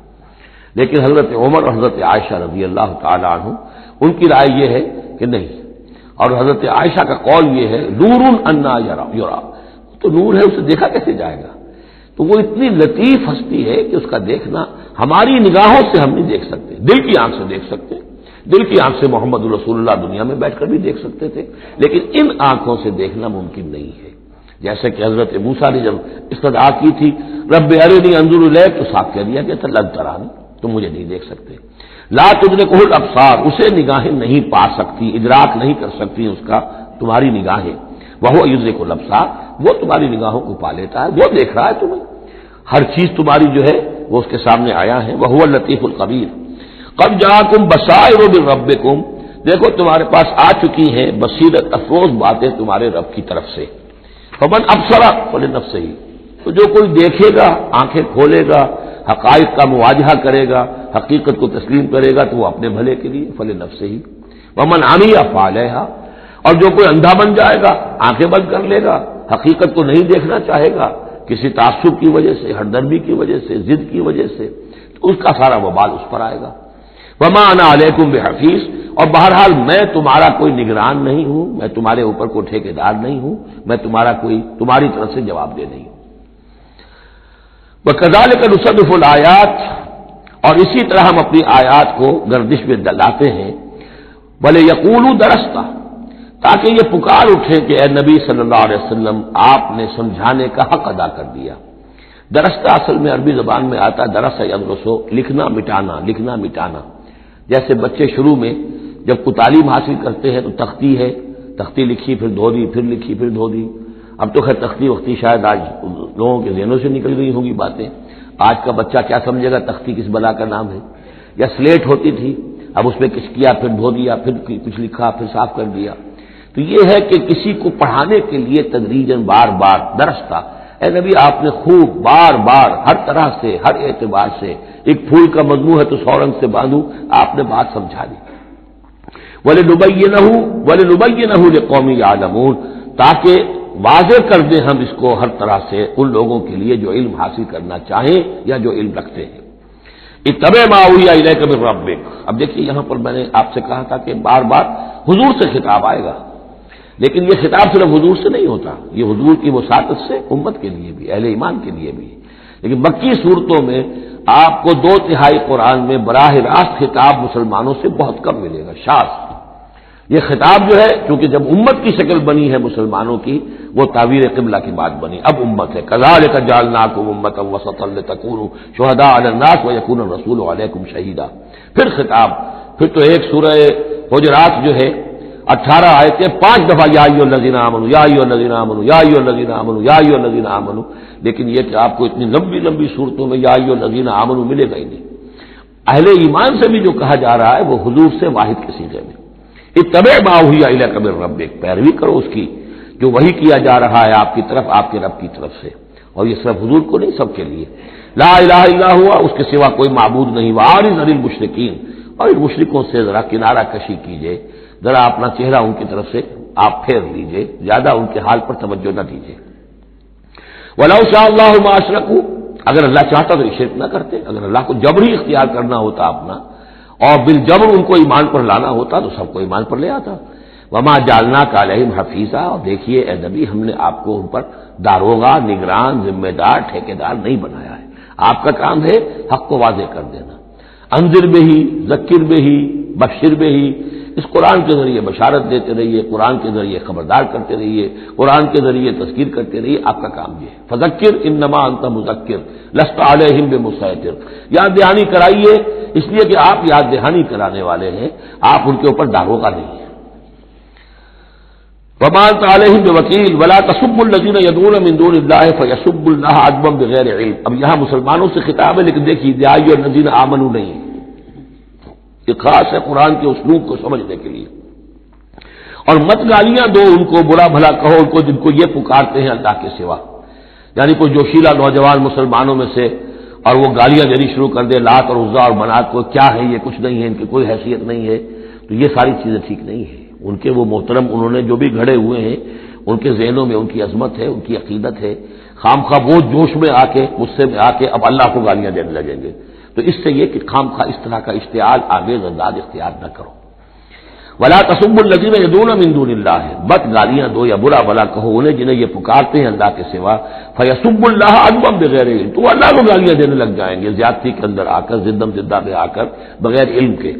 لیکن حضرت عمر اور حضرت عائشہ رضی اللہ تعالی عنہ ان کی رائے یہ ہے کہ نہیں، اور حضرت عائشہ کا قول یہ ہے نور انا یرا، تو نور ہے، اسے دیکھا کیسے جائے گا؟ تو وہ اتنی لطیف ہستی ہے کہ اس کا دیکھنا ہماری نگاہوں سے ہم نہیں دیکھ سکتے، دل کی آنکھ سے دیکھ سکتے، دل کی آنکھ سے محمد رسول اللہ دنیا میں بیٹھ کر بھی دیکھ سکتے تھے، لیکن ان آنکھوں سے دیکھنا ممکن نہیں ہے۔ جیسے کہ حضرت موسیٰ نے جب استدعا کی تھی رب ارنی انظر الیک، تو صاف کہہ دیا کہ لن ترانی، تم مجھے نہیں دیکھ سکتے۔ لا تدرکہ الابصار، اسے نگاہیں نہیں پا سکتی، ادراک نہیں کر سکتی اس کا تمہاری نگاہیں، وہو یدرک الابصار، وہ تمہاری نگاہوں کو پا لیتا ہے، وہ دیکھ رہا ہے تمہیں، ہر چیز تمہاری جو ہے وہ اس کے سامنے آیا ہے۔ وہو اللطیف الخبیر۔ قد جاءکم بصائر من ربکم، دیکھو تمہارے پاس آ چکی ہیں بصیرت افروز باتیں تمہارے رب کی طرف سے۔ فمن ابصر فلنفسہ، تو جو کوئی دیکھے گا، آنکھیں کھولے گا، حقائق کا مواجہہ کرے گا، حقیقت کو تسلیم کرے گا، تو وہ اپنے بھلے کے لیے، فلنفسہ۔ ومن عمی فعلیہا، اور جو کوئی اندھا بن جائے گا، آنکھیں بند کر لے گا، حقیقت کو نہیں دیکھنا چاہے گا کسی تعصب کی وجہ سے، ہردرمی کی وجہ سے، ضد کی وجہ سے، تو اس کا سارا وبال اس پر آئے گا۔ وما انا علیکم بحفیظ، اور بہرحال میں تمہارا کوئی نگران نہیں ہوں، میں تمہارے اوپر کوئی ٹھیکیدار نہیں ہوں، میں تمہاری طرف سے جواب دہ نہیں ہوں۔ وَكَذَلِكَ نُصَرِّفُ الْآيَاتِ، اور اسی طرح ہم اپنی آیات کو گردش میں لاتے ہیں، وَلِيَقُولُوا دَرَسْتَ، تاکہ یہ پکار اٹھے کہ اے نبی صلی اللہ علیہ وسلم آپ نے سمجھانے کا حق ادا کر دیا۔ درستہ اصل میں عربی زبان میں آتا ہے درس یدرسو، لکھنا مٹانا، جیسے بچے شروع میں جب کوئی تعلیم حاصل کرتے ہیں تو تختی ہے، تختی لکھی پھر دھو دی، پھر لکھی پھر دھو دی۔ اب تو خیر تختی وقتی شاید آج لوگوں کے ذہنوں سے نکل گئی ہوگی باتیں، آج کا بچہ کیا سمجھے گا تختی کس بلا کا نام ہے، یا سلیٹ ہوتی تھی، اب اس میں کچھ کیا پھر دھو دیا، پھر کچھ لکھا پھر صاف کر دیا۔ تو یہ ہے کہ کسی کو پڑھانے کے لیے تدریجاً بار بار درستہ، اے نبی آپ نے خوب بار بار ہر طرح سے ہر اعتبار سے، ایک پھول کا مضمون ہے تو 100 رنگ سے باندھوں، آپ نے بات سمجھا دی۔ وَلِنُبَيِّنَهُ لِقَوْمٍ يَعْلَمُونَ، تاکہ واضح کر دیں ہم اس کو ہر طرح سے ان لوگوں کے لیے جو علم حاصل کرنا چاہیں یا جو علم رکھتے ہیں۔ اتبع ما اوحی الیک من ربک، اب دیکھیے یہاں پر میں نے آپ سے کہا تھا کہ بار بار حضور سے خطاب آئے گا، لیکن یہ خطاب صرف حضور سے نہیں ہوتا، یہ حضور کی وساطت سے امت کے لیے بھی، اہل ایمان کے لیے بھی۔ لیکن مکی صورتوں میں آپ کو 2/3 قرآن میں براہ راست خطاب مسلمانوں سے بہت کم ملے گا، شاذ۔ یہ خطاب جو ہے چونکہ جب امت کی شکل بنی ہے مسلمانوں کی، وہ تعبیر قبلہ کی بات بنی، اب امت ہے۔ کذالک جعلناکم امۃ وسطا لتکونوا شہداء علی الناس ویکون الرسول علیکم شہیدا۔ پھر خطاب، پھر تو ایک سورہ حجرات جو ہے 18 آیتیں 5 دفعہ یا ایھا الذین آمنوا یا ایھا الذین آمنوا یا ایھا الذین آمنوا یا ایھا الذین آمنوا، لیکن یہ کہ آپ کو اتنی لمبی لمبی صورتوں میں یا ایھا الذین آمنوا ملے گا ہی نہیں۔ اہل ایمان سے بھی جو کہا جا رہا ہے وہ حضور سے واحد کے صیغے میں، اتبع ما اوحی الیک من ربک، پیروی کرو اس کی جو وحی کیا جا رہا ہے آپ کی طرف، آپ کے رب کی طرف سے۔ اور یہ صرف حضور کو نہیں، سب کے لیے۔ لا الہ الا ہوا، اس کے سوا کوئی معبود نہیں، وَأَعْرِضْ عَنِ الْمُشْرِكِينَ، اور ان مشرکوں سے ذرا کنارہ کشی کیجیے، ذرا اپنا چہرہ ان کی طرف سے آپ پھیر لیجیے، زیادہ ان کے حال پر توجہ نہ دیجیے۔ وَلَوْ شَاءَ اللَّهُ مَا أَشْرَكُوا، اگر اللہ چاہتا تو یہ شرک نہ کرتے، اگر اللہ کو جبری اختیار کرنا ہوتا اپنا اور بالجبر ان کو ایمان پر لانا ہوتا تو سب کو ایمان پر لے آتا۔ وما جعلناک علیہم حفیظا، اور دیکھیے اے نبی ہم نے آپ کو ان پر داروغہ، نگران، ذمہ دار، ٹھیکیدار نہیں بنایا ہے، آپ کا کام ہے حق کو واضح کر دینا۔ انذر بہی، ذکر بہی، بشر بہی، اس قرآن کے ذریعے بشارت دیتے رہیے، قرآن کے ذریعے خبردار کرتے رہیے، قرآن کے ذریعے تذکیر کرتے رہیے، آپ کا کام یہ ہے۔ فذکر انما انت مذکر لست علیہم بمسیطر، یاد دہانی کرائیے اس لیے کہ آپ یاد دہانی کرانے والے ہیں، آپ ان کے اوپر داروغہ نہیں ہیں۔ وما انت علیہم بوکیل ولا تسبوا الذین یدعون من دون اللہ فیسبوا اللہ عدوا بغیر علم۔ اب یہاں مسلمانوں سے خطاب ہے، لیکن دیکھیے یا ایھا الذین آمنوا نہیں، یہ خاص ہے قرآن کے اسلوب کو سمجھنے کے لیے۔ اور مت گالیاں دو ان کو، برا بھلا کہو ان کو جن کو یہ پکارتے ہیں اللہ کے سوا، یعنی کوئی جوشیلا نوجوان مسلمانوں میں سے اور وہ گالیاں دینی شروع کر دے لات اور عزا اور منات کو، کیا ہے یہ، کچھ نہیں ہے، ان کی کوئی حیثیت نہیں ہے، تو یہ ساری چیزیں ٹھیک نہیں ہیں۔ ان کے وہ محترم انہوں نے جو بھی گھڑے ہوئے ہیں، ان کے ذہنوں میں ان کی عظمت ہے، ان کی عقیدت ہے، خام خواہ وہ جوش میں آ کے، غصے میں آ کے اب اللہ کو گالیاں دینے لگیں گے، تو اس سے یہ کہ خام خواہ اس طرح کا اشتعال آمیز انداز اختیار نہ کرو۔ ولا تسبوا الذین یدعون من دون اللہ، مت گالیاں دو یا برا بھلا کہو انہیں جنہیں یہ پکارتے ہیں اللہ کے سوا، فیسبوا اللہ عدوا بغیر علم، تو اللہ کو گالیاں دینے لگ جائیں گے زیادتی کے اندر آ کر، زدم زدہ میں آ کر، بغیر علم کے۔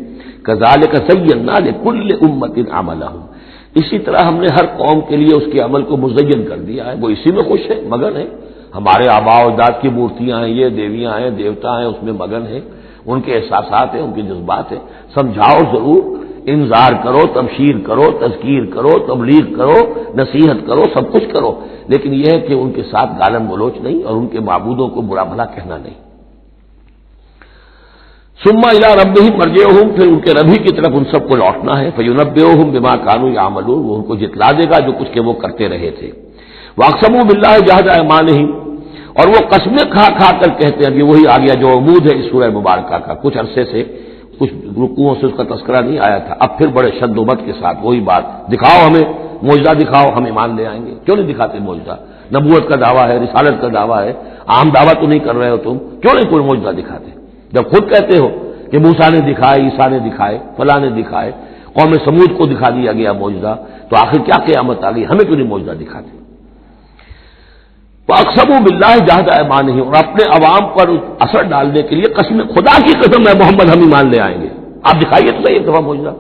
کذالک زینا لکل امۃ عملہم، اسی طرح ہم نے ہر قوم کے لیے اس کے عمل کو مزین کر دیا ہے، وہ اسی میں خوش ہے، مگن ہے. ہمارے آباء و اجداد کی مورتیاں ہیں، یہ دیویاں ہیں، دیوتا ہیں، اس میں مگن ہے، ان کے احساسات ہیں، ان کے جذبات ہیں. سمجھاؤ ضرور، انذار کرو، تبشیر کرو، تذکیر کرو، تبلیغ کرو، نصیحت کرو، سب کچھ کرو، لیکن یہ ہے کہ ان کے ساتھ گالم گلوچ نہیں اور ان کے معبودوں کو برا بھلا کہنا نہیں. ثم الی ربہم مرجعہم، پھر ان کے ربی کی طرف ان سب کو لوٹنا ہے. فینبئہم بما کانوا یعملون، وہ ان کو جتلا دے گا جو کچھ کہ وہ کرتے رہے تھے. واقسموا باللہ جہد ایمانہم، اور وہ قسمیں کھا کھا کر کہتے ہیں. یہ وہی آ گیا جو عمود ہے اس سورہ مبارکہ کا. کچھ عرصے سے کچھ رکوعوں سے اس کا تذکرہ نہیں آیا تھا، اب پھر بڑے شد و بد کے ساتھ وہی بات، دکھاؤ ہمیں معجزہ، دکھاؤ ہم ایمان لے آئیں گے. کیوں نہیں دکھاتے معجزہ؟ نبوت کا دعویٰ ہے، رسالت کا دعویٰ ہے، عام دعویٰ تو نہیں کر رہے ہو تم، کیوں نہیں کوئی معجزہ دکھاتے؟ جب خود کہتے ہو کہ موسیٰ نے دکھائے، عیسیٰ نے دکھائے، فلاں نے دکھائے، قوم سمود کو دکھا دیا گیا معجزہ، تو آخر کیا قیامت آ گئی؟ ہمیں کیوں نہیں معجزہ دکھاتے؟ فاقسموا باللہ جہد ایمانہم، اور اپنے عوام پر اثر ڈالنے کے لیے قسم، خدا کی قسم ہے محمد ہم ایمان لے آئیں گے، آپ دکھائیے تو صحیح ایک دفعہ معجزہ.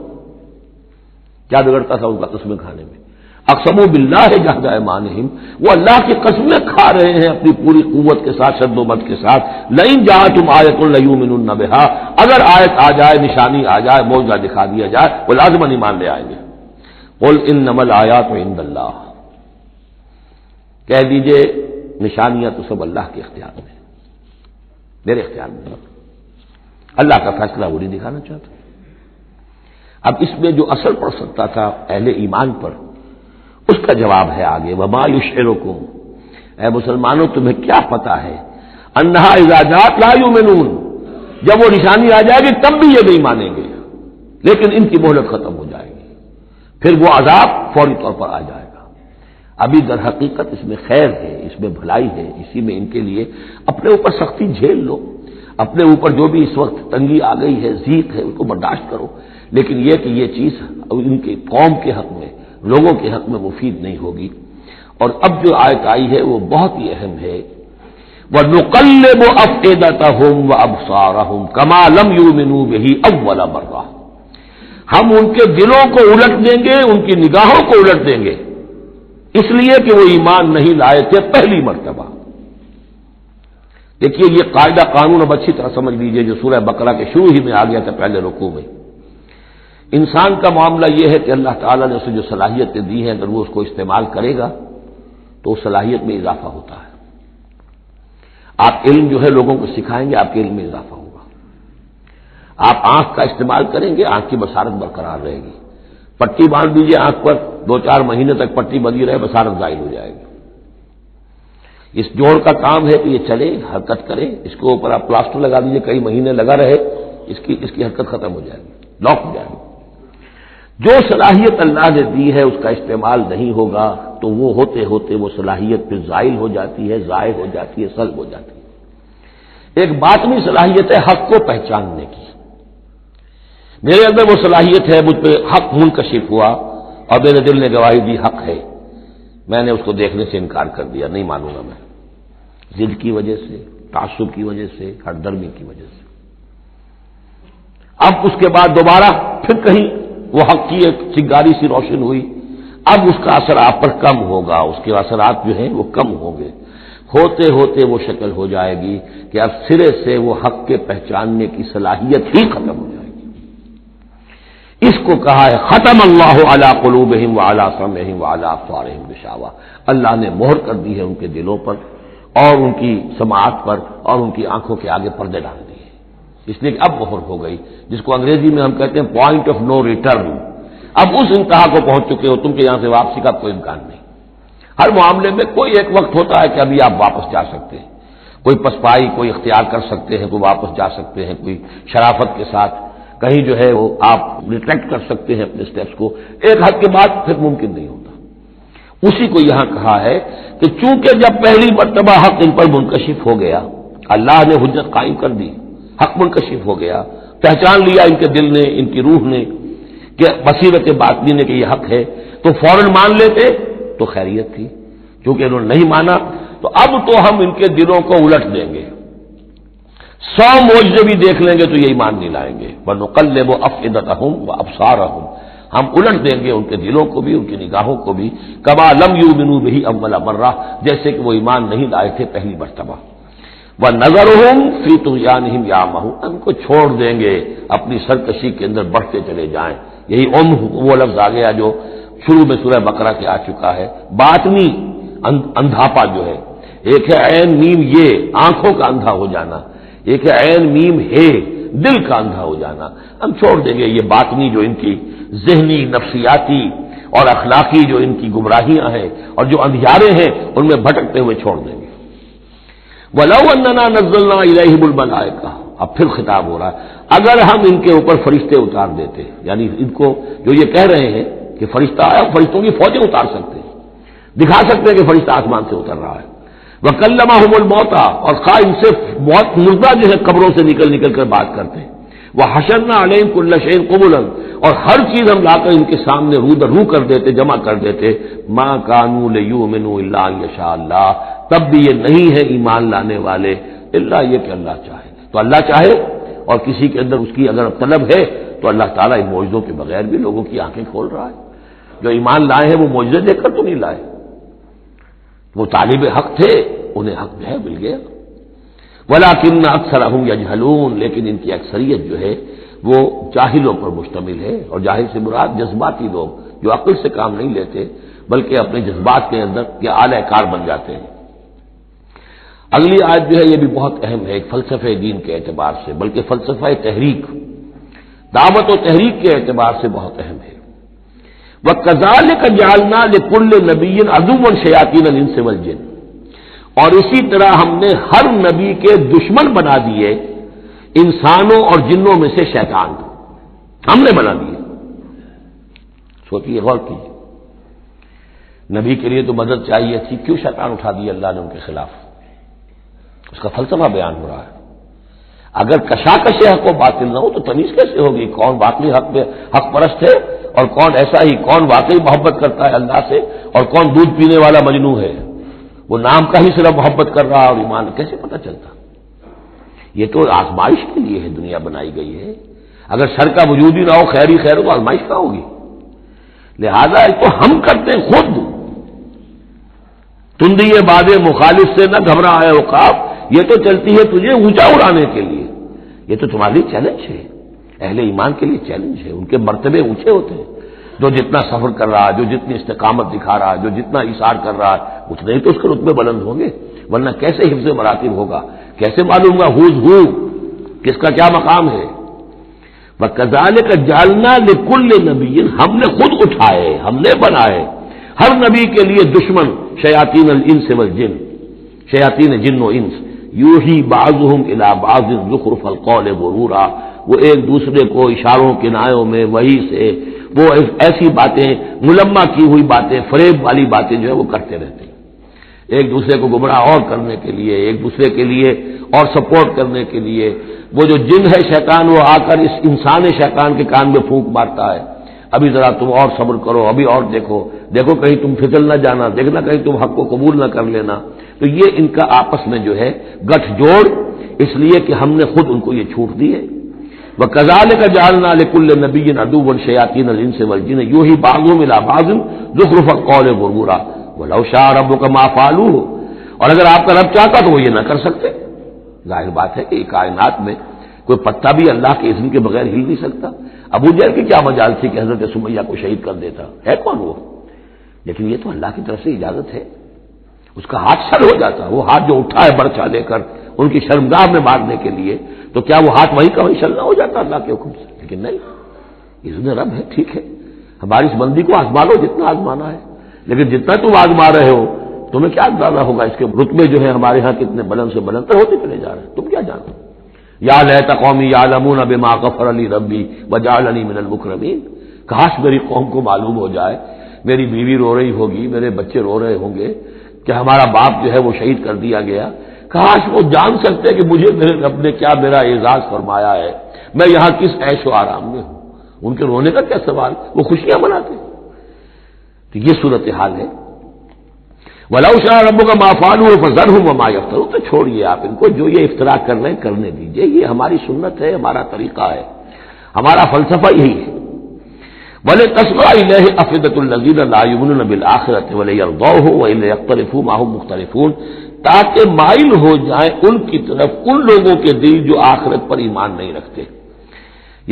کیا بگڑتا تھا ان کا قسمیں کھانے میں؟ اقسموا باللہ جہد ایمانہم، وہ اللہ کی قسمیں کھا رہے ہیں اپنی پوری قوت کے ساتھ، شد و بد کے ساتھ. لئن جاءتم آیۃ لیؤمنن بہا، اگر آیت آ جائے، نشانی آ جائے، معجزہ دکھا دیا جائے، وہ لازماً ایمان لے آئیں گے. قل انما الآیات عند اللہ، کہہ دیجئے نشانیاں تو سب اللہ کے اختیار میں، میرے اختیار میں نہیں. اللہ کا فیصلہ وہ نہیں دکھانا چاہتا. اب اس میں جو اثر پڑ سکتا تھا اہل ایمان پر، اس کا جواب ہے آگے. وما یشعرکم، اے مسلمانوں تمہیں کیا پتا ہے، انہا اذا جاءت لا یؤمنون، جب وہ نشانی آ جائے گی تب بھی یہ نہیں مانیں گے، لیکن ان کی مہلت ختم ہو جائے گی، پھر وہ عذاب فوری طور پر آ جائے گا. ابھی در حقیقت اس میں خیر ہے، اس میں بھلائی ہے، اسی میں ان کے لیے اپنے اوپر سختی جھیل لو، اپنے اوپر جو بھی اس وقت تنگی آ گئی ہے، ضیق ہے، اس کو برداشت کرو، لیکن یہ کہ یہ چیز ان کے قوم کے حق میں، لوگوں کے حق میں مفید نہیں ہوگی. اور اب جو آیت آئی ہے وہ بہت ہی اہم ہے. وَنُقَلِّبُ أَفْئِدَتَهُمْ وَأَبْصَارَهُمْ كَمَا لَمْ يُؤْمِنُوا بِهِ أَوَّلَ مَرَّةٍ، ہم ان کے دلوں کو الٹ دیں گے، ان کی نگاہوں کو الٹ دیں گے، اس لیے کہ وہ ایمان نہیں لائے تھے پہلی مرتبہ. دیکھیے یہ قاعدہ قانون اب اچھی طرح سمجھ لیجئے جو سورہ بقرہ کے شروع ہی میں آ گیا تھا پہلے رکوع میں. انسان کا معاملہ یہ ہے کہ اللہ تعالیٰ نے اسے جو صلاحیتیں دی ہیں اگر وہ اس کو استعمال کرے گا تو اس صلاحیت میں اضافہ ہوتا ہے. آپ علم جو ہے لوگوں کو سکھائیں گے، آپ کے علم میں اضافہ ہوگا. آپ آنکھ کا استعمال کریں گے، آنکھ کی بصارت برقرار رہے گی. پٹی باندھ دیجیے آنکھ پر، 2-4 مہینے تک پٹی بندھی رہے، بصارت ظاہر ہو جائے گی. اس جوڑ کا کام ہے کہ یہ چلے، حرکت کرے. اس کے اوپر آپ پلاسٹر لگا دیجیے، کئی مہینے لگا رہے، اس کی حرکت ختم ہو جائے گی، لاک ہو جائے گی. جو صلاحیت اللہ نے دی ہے اس کا استعمال نہیں ہوگا تو وہ ہوتے ہوتے وہ صلاحیت پھر زائل ہو جاتی ہے، ضائع ہو جاتی ہے، سلب ہو جاتی ہے. ایک باطنی صلاحیت ہے حق کو پہچاننے کی. میرے اندر وہ صلاحیت ہے، مجھ پہ حق منکشف ہوا اور میرے دل نے گواہی دی حق ہے، میں نے اس کو دیکھنے سے انکار کر دیا، نہیں مانوں گا میں، ضد کی وجہ سے، تعصب کی وجہ سے، ہردرمی کی وجہ سے. اب اس کے بعد دوبارہ پھر کہیں وہ حق کی ایک چنگاری سی روشن ہوئی، اب اس کا اثر آپ پر کم ہوگا، اس کے اثرات جو ہیں وہ کم ہوں گے. ہوتے ہوتے وہ شکل ہو جائے گی کہ اب سرے سے وہ حق کے پہچاننے کی صلاحیت ہی ختم ہو جائے گی. اس کو کہا ہے ختم اللہ علی قلوبہم وعلی سمعہم وعلی ابصارہم غشاوہ، اللہ نے مہر کر دی ہے ان کے دلوں پر اور ان کی سماعت پر اور ان کی آنکھوں کے آگے پردے ڈال دیے، اس لیے کہ اب مہر ہو گئی، جس کو انگریزی میں ہم کہتے ہیں پوائنٹ آف نو ریٹرن. اب اس انتہا کو پہنچ چکے ہو تم کہ یہاں سے واپسی کا کوئی امکان نہیں. ہر معاملے میں کوئی ایک وقت ہوتا ہے کہ ابھی آپ واپس جا سکتے ہیں، کوئی پسپائی کوئی اختیار کر سکتے ہیں، کوئی واپس جا سکتے ہیں، کوئی شرافت کے ساتھ کہیں جو ہے وہ آپ ریٹریکٹ کر سکتے ہیں اپنے سٹیپس کو. ایک حد کے بعد پھر ممکن نہیں ہوتا. اسی کو یہاں کہا ہے کہ چونکہ جب پہلی مرتبہ حق ان پر منکشف ہو گیا، اللہ نے حجت قائم کر دی، حق منکشف ہو گیا، پہچان لیا ان کے دل نے، ان کی روح نے کہ بصیرت باطنی نے کہ یہ حق ہے، تو فوراً مان لیتے تو خیریت تھی. چونکہ انہوں نے نہیں مانا تو اب تو ہم ان کے دلوں کو الٹ دیں گے، 100 معجزے بھی دیکھ لیں گے تو یہ ایمان نہیں لائیں گے. وَنُقَلِّبُ أَفْئِدَتَهُمْ وَأَبْصَارَهُمْ، ہم الٹ دیں گے ان کے دلوں کو بھی، ان کی نگاہوں کو بھی، کما لم یؤمنوا بہ اول مرہ، جیسے کہ وہ ایمان نہیں لائے تھے پہلی مرتبہ، وَنَذَرُهُمْ فِي طُغْيَانِهِمْ يَعْمَهُونَ، ان کو چھوڑ دیں گے اپنی سرکشی کے اندر بڑھتے چلے جائیں۔ یہی وہ لفظ آ گیا جو شروع میں سورہ بقرہ کے آ چکا ہے، باطنی اندھاپا جو ہے، ایک ہے عین میم یہ آنکھوں کا اندھا ہو جانا، ایک ہے عین میم ہے دل کا اندھا ہو جانا، ہم چھوڑ دیں گے یہ باطنی جو ان کی ذہنی، نفسیاتی اور اخلاقی جو ان کی گمراہیاں ہیں اور جو اندھیارے ہیں ان میں بھٹکتے ہوئے چھوڑ دیں گے۔ وَلَوْ أَنَّنَا نَزَّلْنَا إِلَيْهِمُ الْمَلَائِكَةَ، اب پھر خطاب ہو رہا ہے، اگر ہم ان کے اوپر فرشتے اتار دیتے، یعنی ان کو جو یہ کہہ رہے ہیں کہ فرشتہ آیا، فرشتوں کی فوجیں اتار سکتے ہیں، دکھا سکتے ہیں کہ فرشتہ آسمان سے اتر رہا ہے، وَكَلَّمَهُمُ الْمَوْتَى، اور خواہ ان سے موت مردہ جو ہے قبروں سے نکل نکل کر بات کرتے ہیں، وَحَشَرْنَا عَلَيْهِمْ كُلَّ شَيْءٍ قُبُلًا، اور ہر چیز ہم لا کر ان کے سامنے رو در رو کر دیتے، جمع کر دیتے، مَا كَانُوا لِيُؤْمِنُوا إِلَّا أَن يَشَاءَ اللَّهُ، تب بھی یہ نہیں ہے ایمان لانے والے الا یہ کہ اللہ چاہے، تو اللہ چاہے اور کسی کے اندر اس کی اگر طلب ہے تو اللہ تعالیٰ ان معجزوں کے بغیر بھی لوگوں کی آنکھیں کھول رہا ہے۔ جو ایمان لائے ہیں وہ معجزے دیکھ کر تو نہیں لائے، وہ طالب حق تھے، انہیں حق جو ہے مل گیا، وَلَٰكِنَّ أَكْثَرَهُمْ يَجْهَلُونَ، لیکن ان کی اکثریت جو ہے وہ جاہلوں پر مشتمل ہے، اور جاہل سے مراد جذباتی لوگ جو عقل سے کام نہیں لیتے بلکہ اپنے جذبات کے اندر کے آلہ کار بن جاتے ہیں۔ اگلی آیت جو ہے یہ بھی بہت اہم ہے، ایک فلسفہ دین کے اعتبار سے، بلکہ فلسفہ تحریک، دعوت و تحریک کے اعتبار سے بہت اہم ہے۔ وَكَذَٰلِكَ جَعَلْنَا لِكُلِّ نَبِيٍّ عَدُوًّا شَيَاطِينَ الْإِنسِ وَالْجِنِّ، اور اسی طرح ہم نے ہر نبی کے دشمن بنا دیے انسانوں اور جنوں میں سے شیطان، ہم نے بنا دیے۔ سوچیے، غور کیجیے، نبی کے لیے تو مدد چاہیے تھی، کیوں شیطان اٹھا دیا اللہ نے ان کے خلاف؟ اس کا فلسفہ بیان ہو رہا ہے۔ اگر کشاکش حق و باطل نہ ہو تو تمیز کیسے ہوگی کون واقعی حق پرست ہے اور کون ایسا ہی، کون واقعی محبت کرتا ہے اللہ سے اور کون دودھ پینے والا مجنوں ہے، وہ نام کا ہی صرف محبت کر رہا اور ایمان کیسے پتہ چلتا؟ یہ تو آزمائش کے لیے ہے دنیا بنائی گئی ہے، اگر شر کا وجود ہی نہ ہو، خیر ہی خیر ہو، تو آزمائش کہاں ہوگی؟ لہذا ایک تو ہم کرتے ہیں خود، تندی باد مخالف سے نہ گھبرا ہے عقاب، یہ تو چلتی ہے تجھے اونچا اڑانے کے لیے، یہ تو تمہارے لیے چیلنج ہے، اہل ایمان کے لیے چیلنج ہے، ان کے مرتبے اونچے ہوتے ہیں، جو جتنا سفر کر رہا ہے، جو جتنی استقامت دکھا رہا ہے، جو جتنا اثار کر رہا ہے، اتنے ہی تو اس کے رتبے بلند ہوں گے، ورنہ کیسے حفظ مراتب ہوگا، کیسے معلوم گا ہو کس کا کیا مقام ہے؟ وَكَذَٰلِكَ جَعَلْنَا لِكُلِّ نَبِيٍّ، ہم نے خود اٹھائے، ہم نے بنائے ہر نبی کے لیے دشمن شیاطین الانس والجن، شیاطین جن و انس، یوحی بعضهم الی بعض زخرف القول غرورا، وہ ایک دوسرے کو اشاروں کنایوں میں وحی سے وہ ایسی باتیں، ملمہ کی ہوئی باتیں، فریب والی باتیں جو ہے وہ کرتے رہتے ہیں، ایک دوسرے کو گمراہ اور کرنے کے لیے، ایک دوسرے کے لیے اور سپورٹ کرنے کے لیے۔ وہ جو جن ہے شیطان، وہ آ کر اس انسان شیطان کے کان میں پھونک مارتا ہے، ابھی ذرا تم اور صبر کرو، ابھی اور دیکھو کہیں تم پھسل نہ جانا، دیکھنا کہیں تم حق کو قبول نہ کر لینا۔ تو یہ ان کا آپس میں جو ہے گٹھ جوڑ، اس لیے کہ ہم نے خود ان کو یہ چھوٹ دی ہے۔ وَكَذَٰلِكَ جَعَلْنَا لِكُلِّ نَبِيٍّ عَدُوًّا شَيَاطِينَ الْإِنسِ وَالْجِنِّ يُوحِي بَعْضُهُمْ إِلَىٰ بَعْضٍ زُخْرُفَ الْقَوْلِ غُرُورًا وَلَوْ شَاءَ رَبُّكَ مَا فَعَلُوهُ، اور اگر آپ کا رب چاہتا تو وہ یہ نہ کر سکتے۔ ظاہر بات ہے کہ کائنات میں کوئی پتا بھی اللہ کے اذن کے بغیر ہل نہیں سکتا۔ ابو جہل کی کیا مجال تھی کہ حضرت سمیہ کو شہید کر دیتا؟ ہے کون وہ؟ لیکن یہ تو اللہ کی طرف سے اجازت ہے، اس کا ہاتھ سر ہو جاتا، وہ ہاتھ جو اٹھا ہے برچا لے کر ان کی شرمگاہ میں مارنے کے لیے، تو کیا وہ ہاتھ وہیں کا وہیں شل نہ ہو جاتا اللہ کے حکم سے؟ لیکن نہیں، اذن رب ہے، ٹھیک ہے، ہماری اس بندی کو آزما لو جتنا آزمانا ہے، لیکن جتنا تم آزما رہے ہو تمہیں کیا اندازہ ہوگا اس کے رتبے جو ہے ہمارے ہاں کتنے بلند سے بلند تر ہوتے چلے جا رہے ہیں، تم کیا جانتے؟ یا لیت قومی یعلمون بما غفر لی ربی وجعلنی من المکرمین، کاش میری قوم کو معلوم ہو جائے، میری بیوی رو رہی ہوگی، میرے بچے رو رہے ہوں گے کہ ہمارا باپ جو ہے وہ شہید کر دیا گیا، کاش وہ جان سکتے کہ مجھے میرے رب نے کیا میرا اعزاز فرمایا ہے، میں یہاں کس عیش و آرام میں ہوں، ان کے رونے کا کیا سوال، وہ خوشیاں مناتے۔ تو یہ صورتحال ہے۔ وَلَوْ شَاءَ رَبُّكَ مَا فَعَلُوهُ فَذَرْهُمْ وَمَا يَفْتَرُونَ، تو چھوڑیے آپ ان کو، جو یہ افتراء کر رہے ہیں کرنے دیجیے، یہ ہماری سنت ہے، ہمارا طریقہ ہے، ہمارا فلسفہ یہی ہے۔ وَلِتَصْغَىٰ إِلَيْهِ أَفْئِدَةُ الَّذِينَ لَا يُؤْمِنُونَ بِالْآخِرَةِ وَلِيَرْضَوْهُ وَلِيَقْتَرِفُوا مَا هُمْ مُقْتَرِفُونَ، تاکہ مائل ہو جائیں ان کی طرف ان لوگوں کے دل جو آخرت پر ایمان نہیں رکھتے۔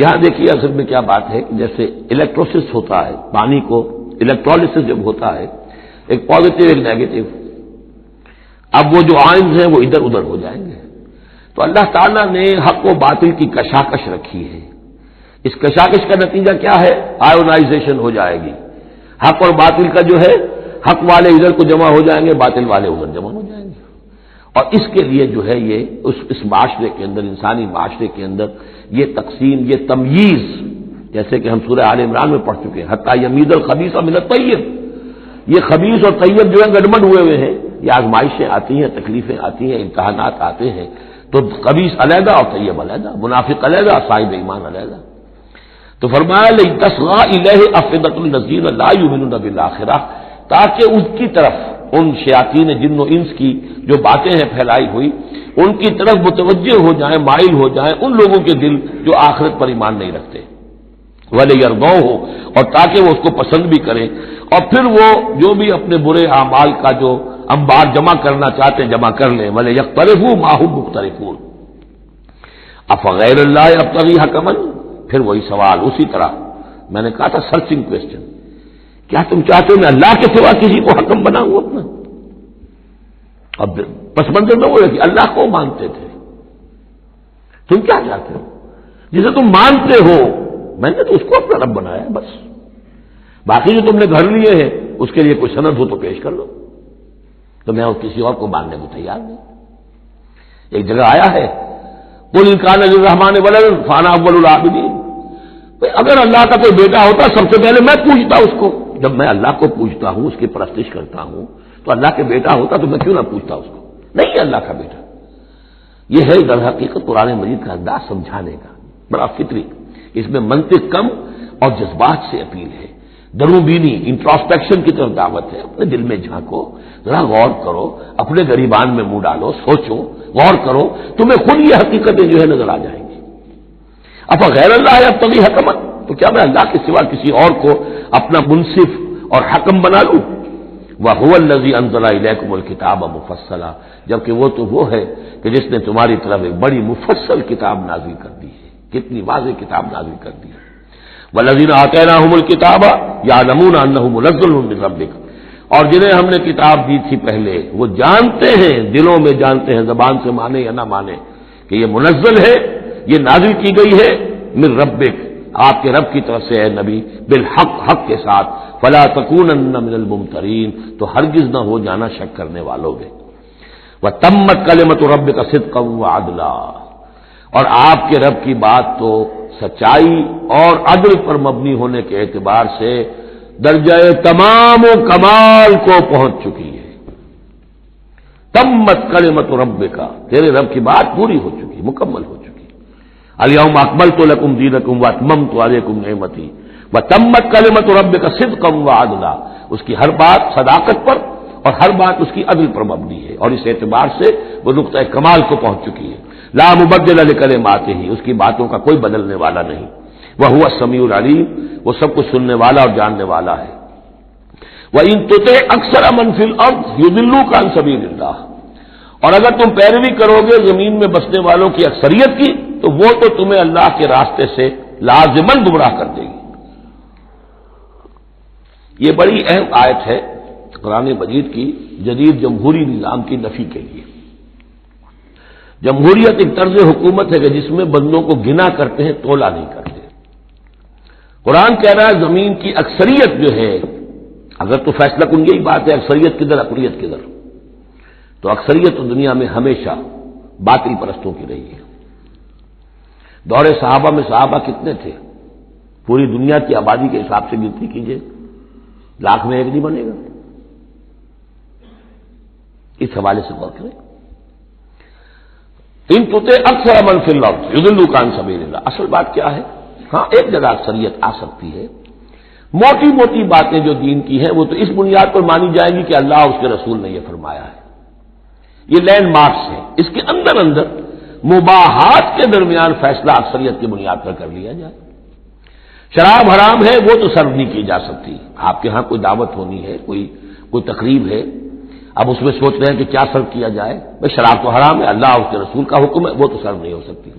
یہاں دیکھیے اصل میں کیا بات ہے کہ جیسے الیکٹروسس ہوتا ہے، پانی کو الیکٹرولسس جب ہوتا ہے، ایک پازیٹو ایک نیگیٹو، اب وہ جو آئنز ہیں وہ ادھر ادھر ہو جائیں گے۔ تو اللہ تعالیٰ نے حق و باطل کی کشاکش رکھی ہے، اس کشاکش کا نتیجہ کیا ہے؟ آئونائزیشن ہو جائے گی، حق اور باطل کا جو ہے، حق والے ادھر کو جمع ہو جائیں گے، باطل والے ادھر جمع ہو جائیں گے۔ اور اس کے لیے جو ہے یہ اس معاشرے کے اندر، انسانی معاشرے کے اندر یہ تقسیم، یہ تمییز، جیسے کہ ہم سورہ آل عمران میں پڑھ چکے ہیں، حتی یمیز الخبیث من الطیب، یہ خبیث اور طیب جو ہے گڈمڈ ہوئے ہیں، یہ آزمائشیں آتی ہیں، تکلیفیں آتی ہیں، امتحانات آتے ہیں، تو خبیث علیحدہ اور طیب علیحدہ، منافق علیحدہ، صاحب ایمان علیحدہ۔ تو فرمایا لِتَصْغَىٰ إِلَيْهِ أَفْئِدَةُ الَّذِينَ لَا يُؤْمِنُونَ بِالْآخِرَةِ، تاکہ ان کی طرف، ان شیاطین جن و انس کی جو باتیں ہیں پھیلائی ہوئی، ان کی طرف متوجہ ہو جائیں، مائل ہو جائیں ان لوگوں کے دل جو آخرت پر ایمان نہیں رکھتے، وَلِيَرْضَوْهُ، اور تاکہ وہ اس کو پسند بھی کریں، اور پھر وہ جو بھی اپنے برے اعمال کا جو انبار جمع کرنا چاہتے ہیں جمع کر لیں، وَلِيَقْتَرِفُوا مَا هُمْ مُقْتَرِفُونَ۔ أَفَغَيْرَ اللَّهِ أَبْتَغِي حَكَمًا، پھر وہی سوال اسی طرح میں نے کہا تھا، سرچنگ کوشچن، کیا تم چاہتے ہو میں اللہ کے سوا کسی کو حکم بناؤں اپنا؟ اب پس منظر میں وہ ہے کہ اللہ کو مانتے تھے، تم کیا چاہتے ہو؟ جسے تم مانتے ہو، میں نے تو اس کو اپنا رب بنایا ہے بس، باقی جو تم نے گھر لیے ہیں اس کے لیے کوئی سند ہو تو پیش کر لو، تو میں کسی اور کو ماننے کو تیار نہیں۔ ایک جگہ آیا ہے، قُلْ إِنْ كَانَ لِلرَّحْمَٰنِ وَلَدٌ فَأَنَا أَوَّلُ الْعَابِدِينَ، اگر اللہ کا کوئی بیٹا ہوتا سب سے پہلے میں پوچھتا اس کو، جب میں اللہ کو پوچھتا ہوں، اس کی پرستش کرتا ہوں، تو اللہ کے بیٹا ہوتا تو میں کیوں نہ پوچھتا اس کو؟ نہیں ہے اللہ کا بیٹا۔ یہ ہے در حقیقت قرآن مجید کا انداز سمجھانے کا، بڑا فطری، اس میں منطق کم اور جذبات سے اپیل ہے، درون بینی، انٹراسپیکشن کی طرف دعوت ہے۔ اپنے دل میں جھانکو، ذرا غور کرو، اپنے گریبان میں منہ ڈالو، سوچو، غور کرو، تمہیں خود یہ حقیقتیں جو ہے نظر آ جائیں گی۔ أَفَغَيْرَ اللَّهِ أَبْتَغِي حَكَمًا، تو کیا میں اللہ کے سوا کسی اور کو اپنا منصف اور حکم بنا لوں؟ وَهُوَ الَّذِي أَنزَلَ إِلَيْكُمُ الْكِتَابَ مُفَصَّلًا، جبکہ وہ تو وہ ہے کہ جس نے تمہاری طرف ایک بڑی مفصل کتاب نازل کر دی ہے، کتنی واضح کتاب نازل کر دی ہے۔ وَالَّذِينَ آتَيْنَاهُمُ الْكِتَابَ يَعْلَمُونَ أَنَّهُ مُنَزَّلٌ مِّن رَّبِّكَ، اور جنہیں ہم نے کتاب دی تھی پہلے، وہ جانتے ہیں، دلوں میں جانتے ہیں، زبان سے مانے یا نہ مانے، کہ یہ منزل ہے، یہ نازل کی گئی ہے من ربک، آپ کے رب کی طرف سے ہے نبی، بالحق، حق کے ساتھ، فلا تکونن من الممترین، تو ہرگز نہ ہو جانا شک کرنے والوں میں۔ وتمت کلمۃ ربک صدقا وعدلا، اور آپ کے رب کی بات تو سچائی اور عدل پر مبنی ہونے کے اعتبار سے درجہ تمام و کمال کو پہنچ چکی ہے۔ تمت کلمۃ ربک، تیرے رب کی بات پوری ہو چکی، مکمل ہو چکی۔ الیوم اکملت لکم دینکم واتممت علیکم نعمتی وتمت کلمۃ ربک صدقا وعدلا، اس کی ہر بات صداقت پر اور ہر بات اس کی عدل پر مبنی ہے، اور اس اعتبار سے وہ نقطۂ کمال کو پہنچ چکی ہے۔ لا مبدل لکلماتہ، اس کی باتوں کا کوئی بدلنے والا نہیں۔ وہو السمیع العلیم، وہ سب کچھ سننے والا اور جاننے والا ہے۔ وَإِن تُطِعْ أَكْثَرَ مَنْ فِي الْأَرْضِ يُضِلُّوكَ عَنْ سَبِيلِ اللَّهِ، اور اگر تم پیروی کرو گے زمین میں بسنے والوں کی اکثریت کی، تو وہ تو تمہیں اللہ کے راستے سے لازماً گمراہ کر دے گی۔ یہ بڑی اہم آیت ہے قرآن مجید کی جدید جمہوری نظام کی نفی کے لیے۔ جمہوریت ایک طرز حکومت ہے کہ جس میں بندوں کو گنا کرتے ہیں، تولا نہیں کرتے۔ قرآن کہہ رہا ہے زمین کی اکثریت جو ہے، اگر تو فیصلہ کن یہی بات ہے اکثریت کدھر اقلیت کدھر، تو اکثریت تو دنیا میں ہمیشہ باطل پرستوں کی رہی ہے۔ دور صحابہ میں صحابہ کتنے تھے؟ پوری دنیا کی آبادی کے حساب سے گنتی کیجئے، لاکھ میں ایک نہیں بنے گا۔ اس حوالے سے غور کریں۔ ان تُطِعْ أَكْثَرَ مَنْ فِي الْأَرْضِ يُضِلُّوكَ عَنْ سَبِيلِ اللَّهِ، اصل بات کیا ہے؟ ہاں ایک جگہ اکثریت آ سکتی ہے، موٹی موٹی باتیں جو دین کی ہیں وہ تو اس بنیاد پر مانی جائیں گی کہ اللہ اس کے رسول نے یہ فرمایا ہے، یہ لینڈ مارکس ہے۔ اس کے اندر اندر مباحات کے درمیان فیصلہ اکثریت کی بنیاد پر کر لیا جائے۔ شراب حرام ہے وہ تو سرو نہیں کی جا سکتی. آپ کے ہاں کوئی دعوت ہونی ہے, کوئی تقریب ہے, اب اس میں سوچ رہے ہیں کہ کیا سرو کیا جائے. بھائی شراب تو حرام ہے, اللہ اور اس کے رسول کا حکم ہے, وہ تو سرو نہیں ہو سکتی.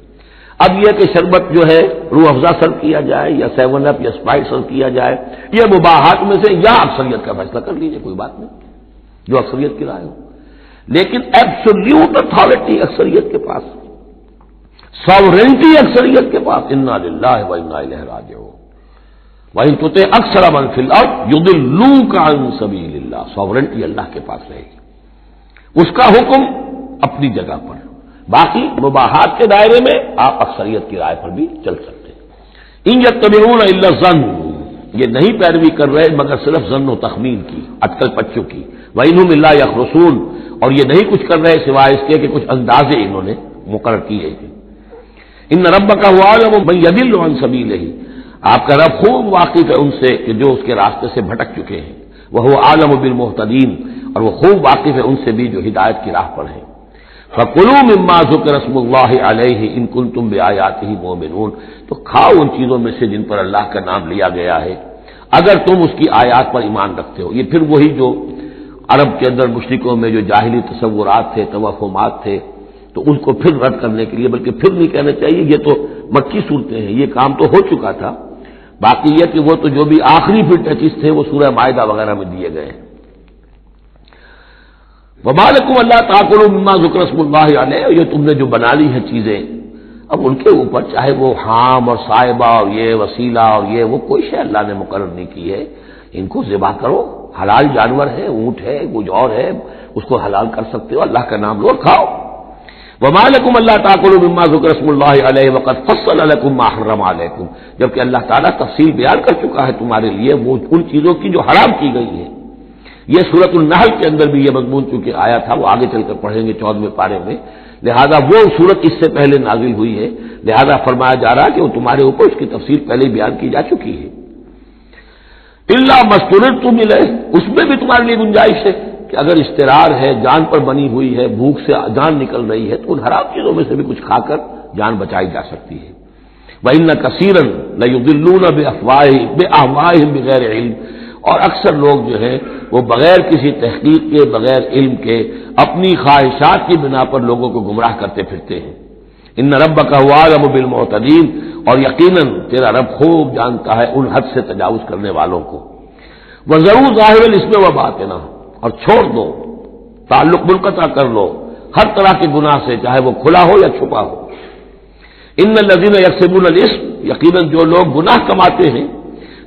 اب یہ کہ شربت جو ہے روح افزا سرو کیا جائے یا 7 اپ یا اسپرائٹ سرو کیا جائے, یہ مباحات میں سے یا اکثریت کا فیصلہ کر لیجیے, کوئی بات نہیں, جو اکثریت کی رائے ہو. لیکن ایبسولوٹ اتھارٹی اکثریت کے پاس, ساورنٹی اکثریت کے پاس, انا للہ و انا الیہ راجعون. وَإِن تُطِعْ أَكْثَرَ مَن فِي الْأَرْضِ يُضِلُّوكَ عَن سَبِيلِ اللَّهِ. ساورنٹی اللہ کے پاس رہے گی, اس کا حکم اپنی جگہ پر. باقی مباحات کے دائرے میں آپ اکثریت کی رائے پر بھی چل سکتے ہیں. ان یتبعون الا الظن, یہ نہیں پیروی کر رہے مگر صرف ظن و تخمین کی, اٹکل پچوں کی. وَإِنْهُمْ إِلَّا يَخْرُصُونَ, اور یہ نہیں کچھ کر رہے سوائے اس کے کہ کچھ اندازے انہوں نے مقرر کیے ہیں. ان ربک هو اعلم من يضل عن سبیلہ, آپ کا رب خوب واقف ہے ان سے کہ جو اس کے راستے سے بھٹک چکے ہیں. وهو اعلم بالمهتدین, اور وہ خوب واقف ہے ان سے بھی جو ہدایت کی راہ پر ہیں. فَكُلُوا مِمَّا ذُكِرَ اسْمُ اللَّهِ عَلَيْهِ إِن كُنتُم بِآيَاتِهِ مُؤْمِنُونَ, تو کھاؤ ان چیزوں میں سے جن پر اللہ کا نام لیا گیا ہے اگر تم اس کی آیات پر ایمان رکھتے ہو. یہ پھر وہی جو عرب کے اندر مشرکوں میں جو جاہلی تصورات تھے, توہمات تھے, تو ان کو پھر رد کرنے کے لیے, بلکہ پھر نہیں کہنا چاہیے, یہ تو مکی صورتیں ہیں, یہ کام تو ہو چکا تھا. باقی یہ کہ وہ تو جو بھی آخری پھر ٹچز تھے وہ سورہ مائدہ وغیرہ میں دیے گئے ہیں. وَمَا لَكُمْ أَلَّا تَأْكُلُوا مِمَّا ذُكِرَ اسْمُ اللَّهِ عَلَيْهِ, یہ تم نے جو بنا لی ہیں چیزیں, اب ان کے اوپر چاہے وہ حام اور صائبہ اور یہ وسیلہ اور یہ وہ کوئی شے اللہ نے مقرر نہیں کی ہے, ان کو ذبح کرو. حلال جانور ہے, اونٹ ہے, کچھ اور ہے, اس کو حلال کر سکتے ہو, اللہ کا نام لو اور کھاؤ. وَمَا لَكُمْ أَلَّا تَأْكُلُوا مِمَّا ذُكِرَ اسْمُ اللَّهِ عَلَيْهِ وَقَدْ فَصَّلَ لَكُم مَّا حَرَّمَ عَلَيْكُمْ, جبکہ اللہ تعالیٰ تفصیل بیان کر چکا ہے تمہارے لیے وہ ان چیزوں کی جو حرام کی گئی ہے. یہ سورۃ النحل کے اندر بھی یہ مضمون چونکہ آیا تھا, وہ آگے چل کر پڑھیں گے 14ویں پارے میں, لہذا وہ سورت اس سے پہلے نازل ہوئی ہے, لہذا فرمایا جا رہا کہ وہ تمہارے اوپر اس کی تفصیل پہلے ہی بیان کی جا چکی ہے. الا ما اضطررتم الیہ, اس میں بھی تمہارے لیے گنجائش ہے کہ اگر اضطرار ہے, جان پر بنی ہوئی ہے, بھوک سے جان نکل رہی ہے, تو ان حرام چیزوں میں سے بھی کچھ کھا کر جان بچائی جا سکتی ہے. وَإِنَّ كَثِيرًا لَيُضِلُّونَ بِأَهْوَائِهِمْ بِغَيْرِ عِلْمٍ, اور اکثر لوگ جو ہیں وہ بغیر کسی تحقیق کے, بغیر علم کے, اپنی خواہشات کی بنا پر لوگوں کو گمراہ کرتے پھرتے ہیں. ان ربک هو اعلم بالمعتدین, اور یقیناً تیرا رب خوب جانتا ہے ان حد سے تجاوز کرنے والوں کو. وَذَرُوا ظَاهِرَ الْإِثْمِ وَبَاطِنَهُ, اور چھوڑ دو, تعلق منقطع کر لو ہر طرح کے گناہ سے, چاہے وہ کھلا ہو یا چھپا ہو. ان الذین یکسبون الاثم, یقیناً جو لوگ گناہ کماتے ہیں,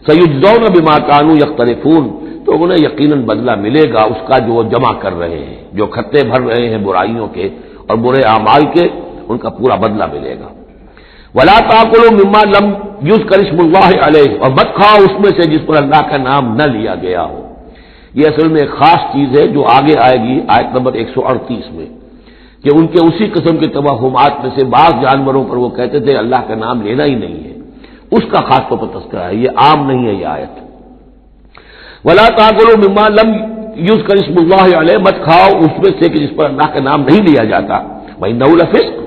سیجزون بما کانوا یقترفون, تو انہیں یقیناً بدلہ ملے گا اس کا جو وہ جمع کر رہے ہیں, جو کھتے بھر رہے ہیں برائیوں کے اور برے اعمال کے, ان کا پورا بدلہ ملے گا. ولا تاکلوا مما لم یذکر اسم اللہ علیہ, اور مت کھاؤ اس میں سے جس پر اللہ کا نام نہ لیا گیا ہو. یہ اصل میں ایک خاص چیز ہے جو آگے آئے گی آیت نمبر 138 میں, کہ ان کے اسی قسم کے توہمات میں سے بعض جانوروں پر وہ کہتے تھے اللہ کا نام لینا ہی نہیں ہے, اس کا خاص طور پر تذکرہ ہے, یہ عام نہیں ہے یہ آیت. ولا تاکلوا مما لم یذکر اسم اللہ علیہ, مت کھاؤ اس میں سے کہ جس پر اللہ کا نام نہیں لیا جاتا. وَإِنَّهُ لَفِسْقٌ,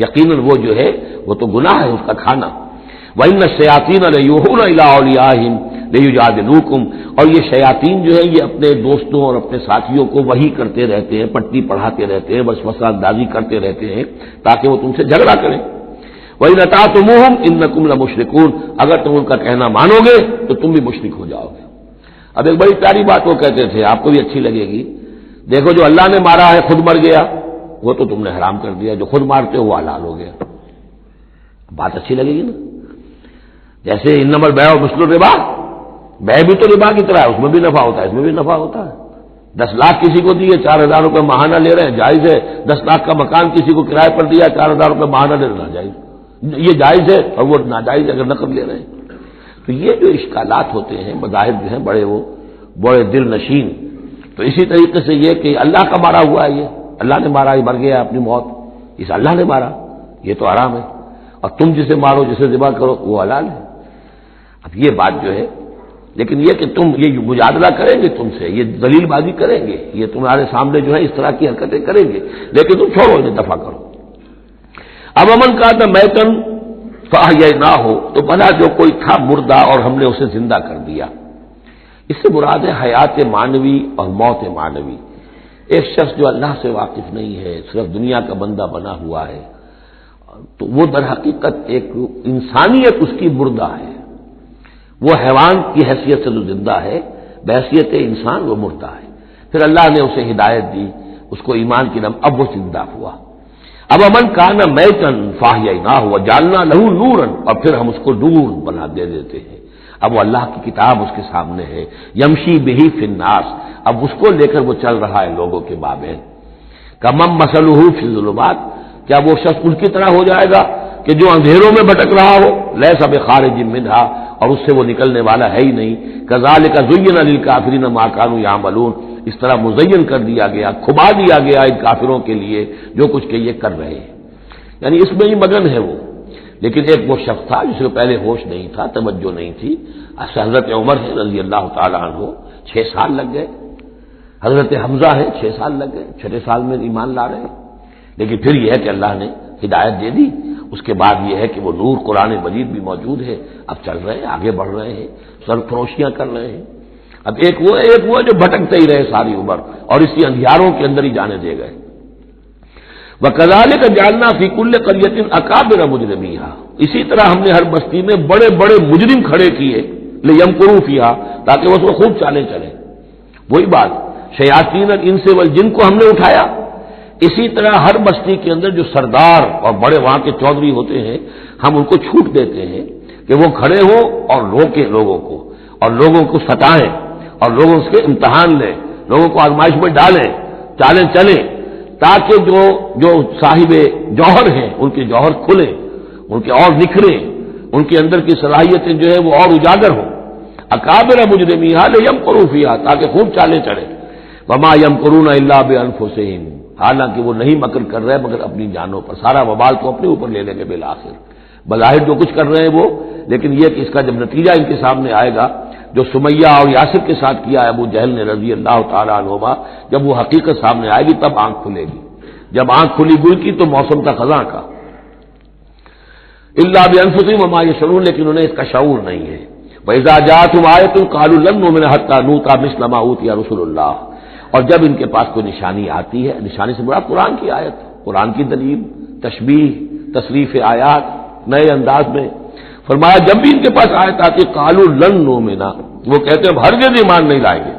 یقیناً وہ جو ہے وہ تو گناہ ہے اس کا کھانا. وَإِنَّ الشَّيَاطِينَ لَيُوحُونَ إِلَىٰ أَوْلِيَائِهِمْ لِيُجَادِلُوكُمْ, اور یہ شیاطین جو ہیں یہ اپنے دوستوں اور اپنے ساتھیوں کو وحی کرتے رہتے ہیں, پٹی پڑھاتے رہتے ہیں, وسوسہ اندازی کرتے رہتے ہیں تاکہ وہ تم سے جھگڑا کریں. وَإِنْ أَطَعْتُمُوهُمْ إِنَّكُمْ لَمُشْرِكُونَ, اگر تم ان کا کہنا مانو گے تو تم بھی مشرک ہو جاؤ گے. اب ایک بڑی پیاری بات وہ کہتے تھے, آپ کو بھی اچھی لگے گی, دیکھو جو اللہ نے مارا ہے خود مر گیا, وہ تو تم نے حرام کر دیا, جو خود مارتے ہو وہ حلال ہو گیا. بات اچھی لگے گی نا. جیسے انما البیع مثل الربا, بیع بھی تو ربا کی طرح ہے, اس میں بھی نفع ہوتا ہے, اس میں بھی نفع ہوتا ہے. 10 لاکھ کسی کو دیے, 4,000 روپے ماہانہ لے رہے ہیں, جائز ہے. 10 لاکھ کا مکان کسی کو کرائے پر دیا, 4,000 روپے ماہانہ لے رہا, جائز, یہ جائز ہے, اور وہ ناجائز اگر نقد لے رہے ہیں. تو یہ جو اشکالات ہوتے ہیں مذاہب جو ہیں بڑے دل نشین. تو اسی طریقے سے یہ کہ اللہ کا مارا ہوا ہے, یہ اللہ نے مارا, یہ مر گیا اپنی موت, اس اللہ نے مارا, یہ تو حرام ہے, اور تم جسے مارو جسے ذبح کرو وہ حلال ہے. اب یہ بات جو ہے, لیکن یہ کہ تم یہ مجادلہ کریں گے تم سے, یہ دلیل بازی کریں گے, یہ تمہارے سامنے جو ہے اس طرح کی حرکتیں کریں گے, لیکن تم چھوڑو, انہیں دفع کرو. اب امن کا تھا میتن فأحییناہ ہو تو بنا جو کوئی تھا مردہ اور ہم نے اسے زندہ کر دیا. اس سے مراد ہے حیات معنوی اور موت معنوی. ایک شخص جو اللہ سے واقف نہیں ہے، صرف دنیا کا بندہ بنا ہوا ہے، تو وہ در حقیقت ایک انسانیت اس کی مردہ ہے. وہ حیوان کی حیثیت سے جو زندہ ہے، بحیثیت انسان وہ مردہ ہے. پھر اللہ نے اسے ہدایت دی، اس کو ایمان کی نم، اب وہ زندہ ہوا. اب امن کان میتن فاحییناہ وجعلنا لہ نورا، اور پھر ہم اس کو نور بنا دے دیتے ہیں. اب وہ اللہ کی کتاب اس کے سامنے ہے، یمشی بہی فی الناس، اب اس کو لے کر وہ چل رہا ہے لوگوں کے مابین. کمم مثلہ فی الظلمات، کیا وہ شخص ان کی طرح ہو جائے گا کہ جو اندھیروں میں بھٹک رہا ہو، لیس بخارج منہا، اور اس سے وہ نکلنے والا ہے ہی نہیں. کذالک زین للکافرین ما کانوا یعملون، اس طرح مزین کر دیا گیا، کھبا دیا گیا ان کافروں کے لیے جو کچھ کہ یہ کر رہے ہیں. یعنی اس میں ہی مگن ہے وہ. لیکن ایک وہ شخص تھا جس کو پہلے ہوش نہیں تھا، توجہ نہیں تھی. حضرت عمر ہے رضی اللہ تعالیٰ عنہ، 6 سال لگ گئے. حضرت حمزہ ہے 6 سال لگ گئے، 6 سال میں ایمان لا رہے ہیں. لیکن پھر یہ ہے کہ اللہ نے ہدایت دے دی. اس کے بعد یہ ہے کہ وہ نور قرآن مجید بھی موجود ہے. اب چل رہے ہیں، آگے بڑھ رہے ہیں، سرفروشیاں کر رہے ہیں. اب ایک وہ ہے جو بھٹکتے ہی رہے ساری عمر اور اسی اندھیاروں کے اندر ہی جانے دے گئے. وَكَذَلِكَ جَعَلْنَا فِي كُلِّ قَرْيَةٍ أَكَابِرَ مُجْرِمِيهَا، اسی طرح ہم نے ہر بستی میں بڑے بڑے مجرم کھڑے کیے، لِيَمْكُرُوا فِيهَا، تاکہ وہ اس کو خوب چالیں چلیں. وہی بات، شیاطین الانس والجن کو ہم نے اٹھایا. اسی طرح ہر بستی کے اندر جو سردار اور بڑے وہاں کے چودھری ہوتے ہیں، ہم ان کو چھوٹ دیتے ہیں کہ وہ کھڑے ہوں اور روکیں لوگوں کو، اور لوگوں کو ستائیں، اور لوگوں سے امتحان لیں، لوگوں کو آزمائش میں ڈالیں، چالیں چلیں، تاکہ جو صاحب جوہر ہیں ان کے جوہر کھلیں، ان کے اور نکھریں، ان کے اندر کی صلاحیتیں جو ہے وہ اور اجاگر ہوں. اکابر مجرمیہا لیمکروا فیہا، تاکہ خوب چالیں چلیں. وما یمکرون الا بانفسہم، حالانکہ وہ نہیں مکر کر رہے مگر اپنی جانوں پر. سارا وبال تو اپنے اوپر لے لیں گے بالآخر. بظاہر جو کچھ کر رہے ہیں وہ، لیکن یہ کہ اس کا جب نتیجہ ان کے سامنے آئے گا، جو سمیہ اور یاسر کے ساتھ کیا ابو جہل نے رضی اللہ تعالیٰ عنہما، جب وہ حقیقت سامنے آئے گی تب آنکھ کھلے گی. جب آنکھ کھلی گل کی تو موسم تھا خزاں کا. الا بانفسہم وما یشعرون، لیکن انہیں اس کا شعور نہیں ہے. وَإِذَا جَاءَتْهُمْ آیَةٌ قَالُوا لَن نُّؤْمِنَ حَتَّىٰ نُؤْتَىٰ مِثْلَ مَا أُوتِیَ رُسُلُ اللَّهِ، اور جب ان کے پاس کوئی نشانی آتی ہے، نشانی سے مراد قرآن کی آیت، قرآن کی دلیل، تشبیہ، تصریف آیات نئے انداز میں. فرمایا جب بھی ان کے پاس آیت آتی قالوا لن نؤمن، وہ کہتے ہیں ہرگز ایمان نہیں لائیں گے.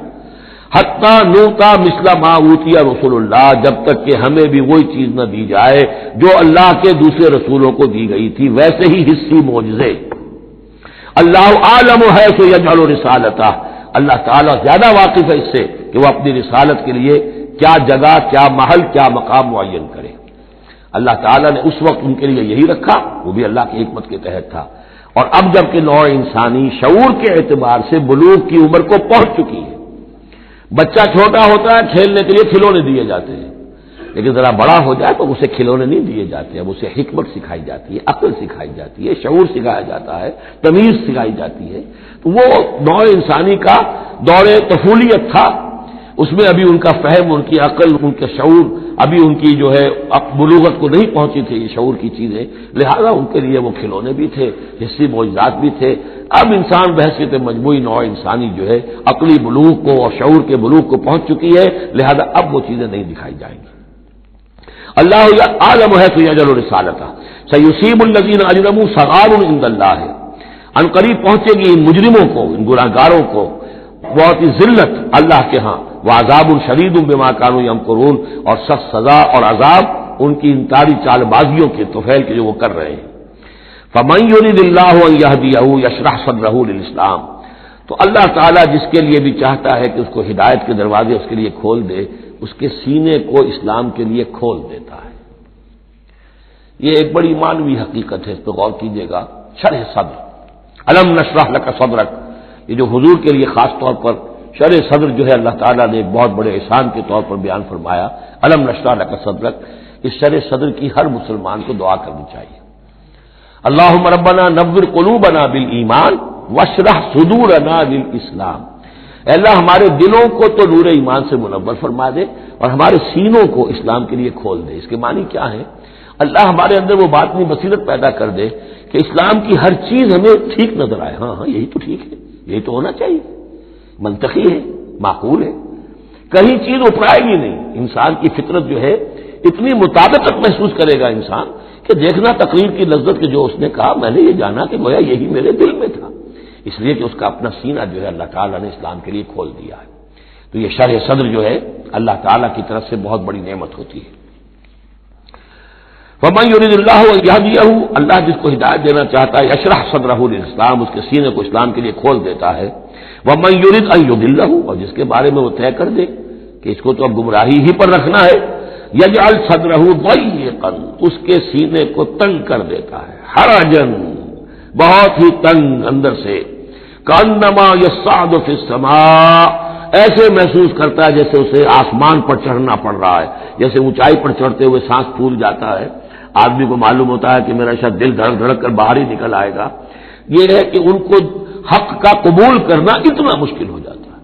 حتیٰ نؤتی مثل ما اوتی رسول اللہ، جب تک کہ ہمیں بھی وہی چیز نہ دی جائے جو اللہ کے دوسرے رسولوں کو دی گئی تھی، ویسے ہی حصی معجزے. اللہ عالم حیث یجعل رسالتہ، اللہ تعالیٰ زیادہ واقف ہے اس سے کہ وہ اپنی رسالت کے لیے کیا جگہ، کیا محل، کیا مقام معین کرے. اللہ تعالیٰ نے اس وقت ان کے لیے یہی رکھا، وہ بھی اللہ کی حکمت کے تحت تھا. اور اب جب کہ نوع انسانی شعور کے اعتبار سے بلوغ کی عمر کو پہنچ چکی ہے، بچہ چھوٹا ہوتا ہے کھیلنے کے لیے کھلونے دیے جاتے ہیں، لیکن ذرا بڑا ہو جائے تو اسے کھلونے نہیں دیے جاتے، اب اسے حکمت سکھائی جاتی ہے، عقل سکھائی جاتی ہے، شعور سکھایا جاتا ہے، تمیز سکھائی جاتی ہے. تو وہ نوع انسانی کا دور طفولیت تھا، اس میں ابھی ان کا فہم، ان کی عقل، ان کا شعور ابھی ان کی جو ہے بلوغت کو نہیں پہنچی تھی یہ شعور کی چیزیں، لہذا ان کے لیے وہ کھلونے بھی تھے، حصی معجزات بھی تھے. اب انسان بحیثیت مجموعی نوع انسانی جو ہے عقلی بلوغ کو اور شعور کے بلوغ کو پہنچ چکی ہے، لہذا اب وہ چیزیں نہیں دکھائی جائیں گی. اللہ عالم حیث یجعل رسالتہ سیصیب الذین اجرموا صغار عند اللہ، ان قریب پہنچے گی ان مجرموں کو، ان گناہگاروں کو بہت ہی ذلت اللہ کے ہاں، وعذاب شدید بما کانوا یمکرون، اور سخت سزا اور عذاب ان کی انکاری چال بازیوں کے طفیل کے جو وہ کر رہے ہیں. فمن یرید اللہ ان یہدیہ یشرح صدرہ للاسلام، تو اللہ تعالیٰ جس کے لیے بھی چاہتا ہے کہ اس کو ہدایت کے دروازے اس کے لیے کھول دے، اس کے سینے کو اسلام کے لیے کھول دیتا ہے. یہ ایک بڑی معنوی حقیقت ہے، اس پہ غور کیجیے گا. شرح صدر، الم نشرح لک صدرک، یہ جو حضور کے لیے خاص طور پر شرح صدر جو ہے اللہ تعالیٰ نے ایک بہت بڑے احسان کے طور پر بیان فرمایا. الم نشرح لک صدرک، اس شرح صدر کی ہر مسلمان کو دعا کرنی چاہیے. اللہم ربنا نور قلوبنا بالایمان واشرح صدورنا للاسلام، اے اللہ ہمارے دلوں کو تو نور ایمان سے منور فرما دے اور ہمارے سینوں کو اسلام کے لیے کھول دے. اس کے معنی کیا ہے؟ اللہ ہمارے اندر وہ باطنی بصیرت پیدا کر دے کہ اسلام کی ہر چیز ہمیں ٹھیک نظر آئے. ہاں یہی تو ٹھیک ہے، یہی تو ہونا چاہیے، منطقی ہے، معقول ہے، کہیں چیز اپرائے گی نہیں. انسان کی فطرت جو ہے اتنی مطابقت محسوس کرے گا انسان کہ دیکھنا تقریر کی لذت کے جو اس نے کہا میں نے یہ جانا کہ گویا یہی میرے دل میں تھا، اس لیے کہ اس کا اپنا سینہ جو ہے اللہ تعالیٰ نے اسلام کے لیے کھول دیا ہے. تو یہ شرح صدر جو ہے اللہ تعالیٰ کی طرف سے بہت بڑی نعمت ہوتی ہے. وَمَن يُرِدِ اللَّهُ أَن يَهْدِيَهُ، اللہ جس کو ہدایت دینا چاہتا ہے يَشْرَحْ صَدْرَهُ لِلْإِسْلَامِ، اس کے سینے کو اسلام کے لیے کھول دیتا ہے. وَمَن يُرِدْ أَن يُضِلَّهُ، اور جس کے بارے میں وہ طے کر دے کہ اس کو تو اب گمراہی ہی پر رکھنا ہے، يَجْعَلْ صَدْرَهُ ضَيِّقًا، اس کے سینے کو تنگ کر دیتا ہے، حرجاً، بہت ہی تنگ اندر سے، كَأَنَّمَا يَصَّعَّدُ فِي السَّمَاءِ، ایسے محسوس کرتا ہے جیسے اسے آسمان پر چڑھنا پڑ رہا ہے، جیسے اونچائی پر چڑھتے ہوئے سانس پھول جاتا ہے، آدمی کو معلوم ہوتا ہے کہ میرا شاید دل دھڑک دھڑک کر باہر ہی نکل آئے گا. یہ ہے کہ ان کو حق کا قبول کرنا اتنا مشکل ہو جاتا ہے.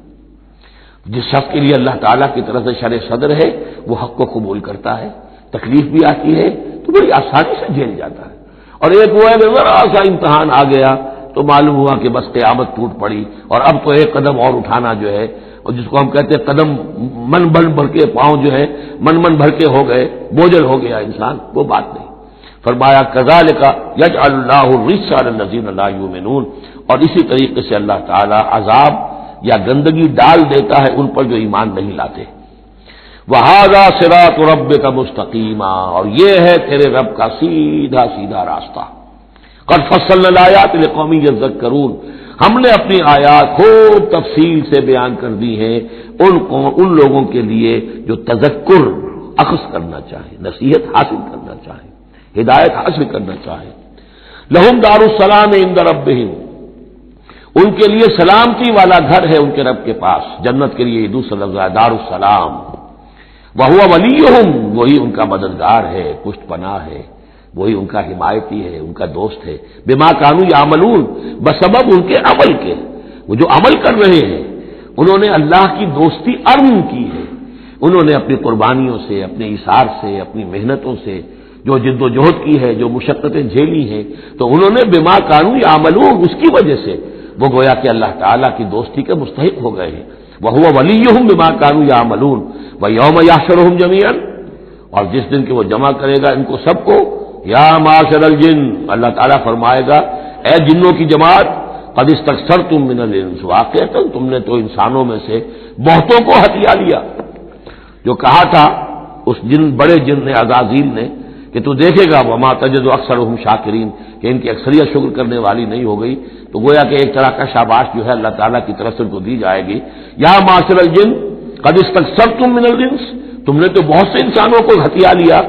جس شخص کے لیے اللہ تعالیٰ کی طرف سے شرح صدر ہے وہ حق کو قبول کرتا ہے، تکلیف بھی آتی ہے تو بڑی آسانی سے جھیل جاتا ہے. اور ایک وہ ہے کہ ذرا سا امتحان آ گیا تو معلوم ہوا کہ بس قیامت ٹوٹ پڑی، اور اب تو ایک قدم اور اٹھانا جو ہے، اور جس کو ہم کہتے ہیں قدم من بھر کے، پاؤں جو ہے من بھر کے ہو گئے، بوجھل ہو گیا انسان، وہ بات نہیں. فرمایا کذالک یجعل اللہ الرجس علی الذین لا یؤمنون، اور اسی طریقے سے اللہ تعالی عذاب یا گندگی ڈال دیتا ہے ان پر جو ایمان نہیں لاتے. وہذا صراط ربک مستقیما، اور یہ ہے تیرے رب کا سیدھا سیدھا راستہ. قد فصلنا الآیات لقوم یذکرون، ہم نے اپنی آیات خوب تفصیل سے بیان کر دی ہیں ان لوگوں کے لیے جو تذکر اخذ کرنا چاہیں، نصیحت حاصل کرنا چاہیں، ہدایت حاصل کرنا چاہیں. لہم دار السلام عند ربہم، ان کے لیے سلامتی والا گھر ہے ان کے رب کے پاس. جنت کے لیے دوسرا لفظ ہے دار السلام. وہو ولیہم، وہی ان کا مددگار ہے، پشت پناہ ہے، وہی ان کا حمایتی ہے، ان کا دوست ہے. بما کانوا یعملون، بسبب ان کے عمل کے، وہ جو عمل کر رہے ہیں انہوں نے اللہ کی دوستی ارن کی ہے. انہوں نے اپنی قربانیوں سے، اپنے ایثار سے، اپنی محنتوں سے جو جد و جہد کی ہے، جو مشقتیں جھیلی ہیں، تو انہوں نے بما کانوا یعملون، اس کی وجہ سے وہ گویا کہ اللہ تعالیٰ کی دوستی کے مستحق ہو گئے ہیں. وہو ولیہم بما کانوا یعملون ویوم یحشرہم جمیعا، اور جس دن کہ وہ جمع کرے گا ان کو سب کو، یا معاشر الجن، اللہ تعالیٰ فرمائے گا اے جنوں کی جماعت، قد استکثرتم من الانس، واقعتاً تم نے تو انسانوں میں سے بہتوں کو ہتھیا لیا. جو کہا تھا اس بڑے جن نے، عزازیل نے، کہ تو دیکھے گا وما تجد اکثرهم شاکرین، کہ ان کی اکثریت شکر کرنے والی نہیں ہو گئی، تو گویا کہ ایک طرح کا شاباش جو ہے اللہ تعالیٰ کی طرف سے ان کو دی جائے گی. یا معاشر الجن قد استکثرتم من الانس، تم نے تو بہت سے انسانوں کو ہتھیا لیا.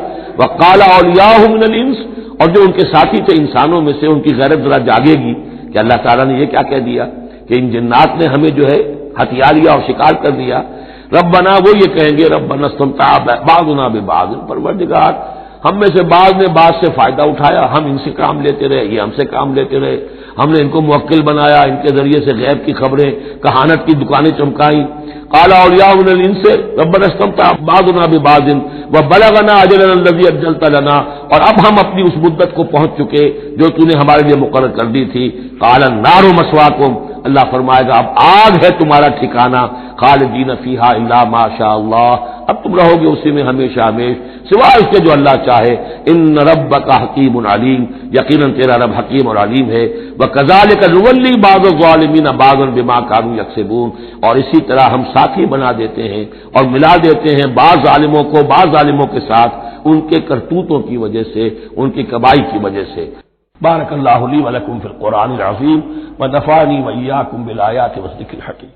وقال اولیاء من الانس، اور جو ان کے ساتھی تھے انسانوں میں سے، ان کی غیرت ذرا جاگے گی کہ اللہ تعالیٰ نے یہ کیا کہہ دیا کہ ان جنات نے ہمیں جو ہے ہتھیا لیا اور شکار کر دیا. ربنا، وہ یہ کہیں گے ربنا استمتع بعضنا ببعض، پروردگار ہم میں سے بعض نے بعض سے فائدہ اٹھایا، ہم ان سے کام لیتے رہے، یہ ہم سے کام لیتے رہے، ہم نے ان کو موکل بنایا، ان کے ذریعے سے غیب کی خبریں، کہانت کی دکانیں چمکائیں. قال اولیاء من الانس ربنا استمتع بعضنا ببعض وبلغنا اجلنا الذي اجلت لنا، اور اب ہم اپنی اس مدت کو پہنچ چکے جو تو نے ہمارے لیے مقرر کر دی تھی. قال النار مسواکم، اللہ فرمائے گا اب آگ ہے تمہارا ٹھکانہ. خالدین فیہا الا ما شاء اللہ، اب تم رہو گے اسی میں ہمیشہ ہمیش سوائے اس کے جو اللہ چاہے. ان ربک حکیم علیم، یقیناً تیرا رب حکیم اور علیم ہے. وکذالک نولی بعض الظالمین بعضا بما كانوا یکسبون، اور اسی طرح ہم ساتھی بنا دیتے ہیں اور ملا دیتے ہیں بعض ظالموں کو بعض ظالموں کے ساتھ ان کے کرتوتوں کی وجہ سے، ان کی کبائی کی وجہ سے. بارک اللہ لی ولکم فی القرآن العظیم ونفعنی وإیاکم بالآیات والذکر الحکیم.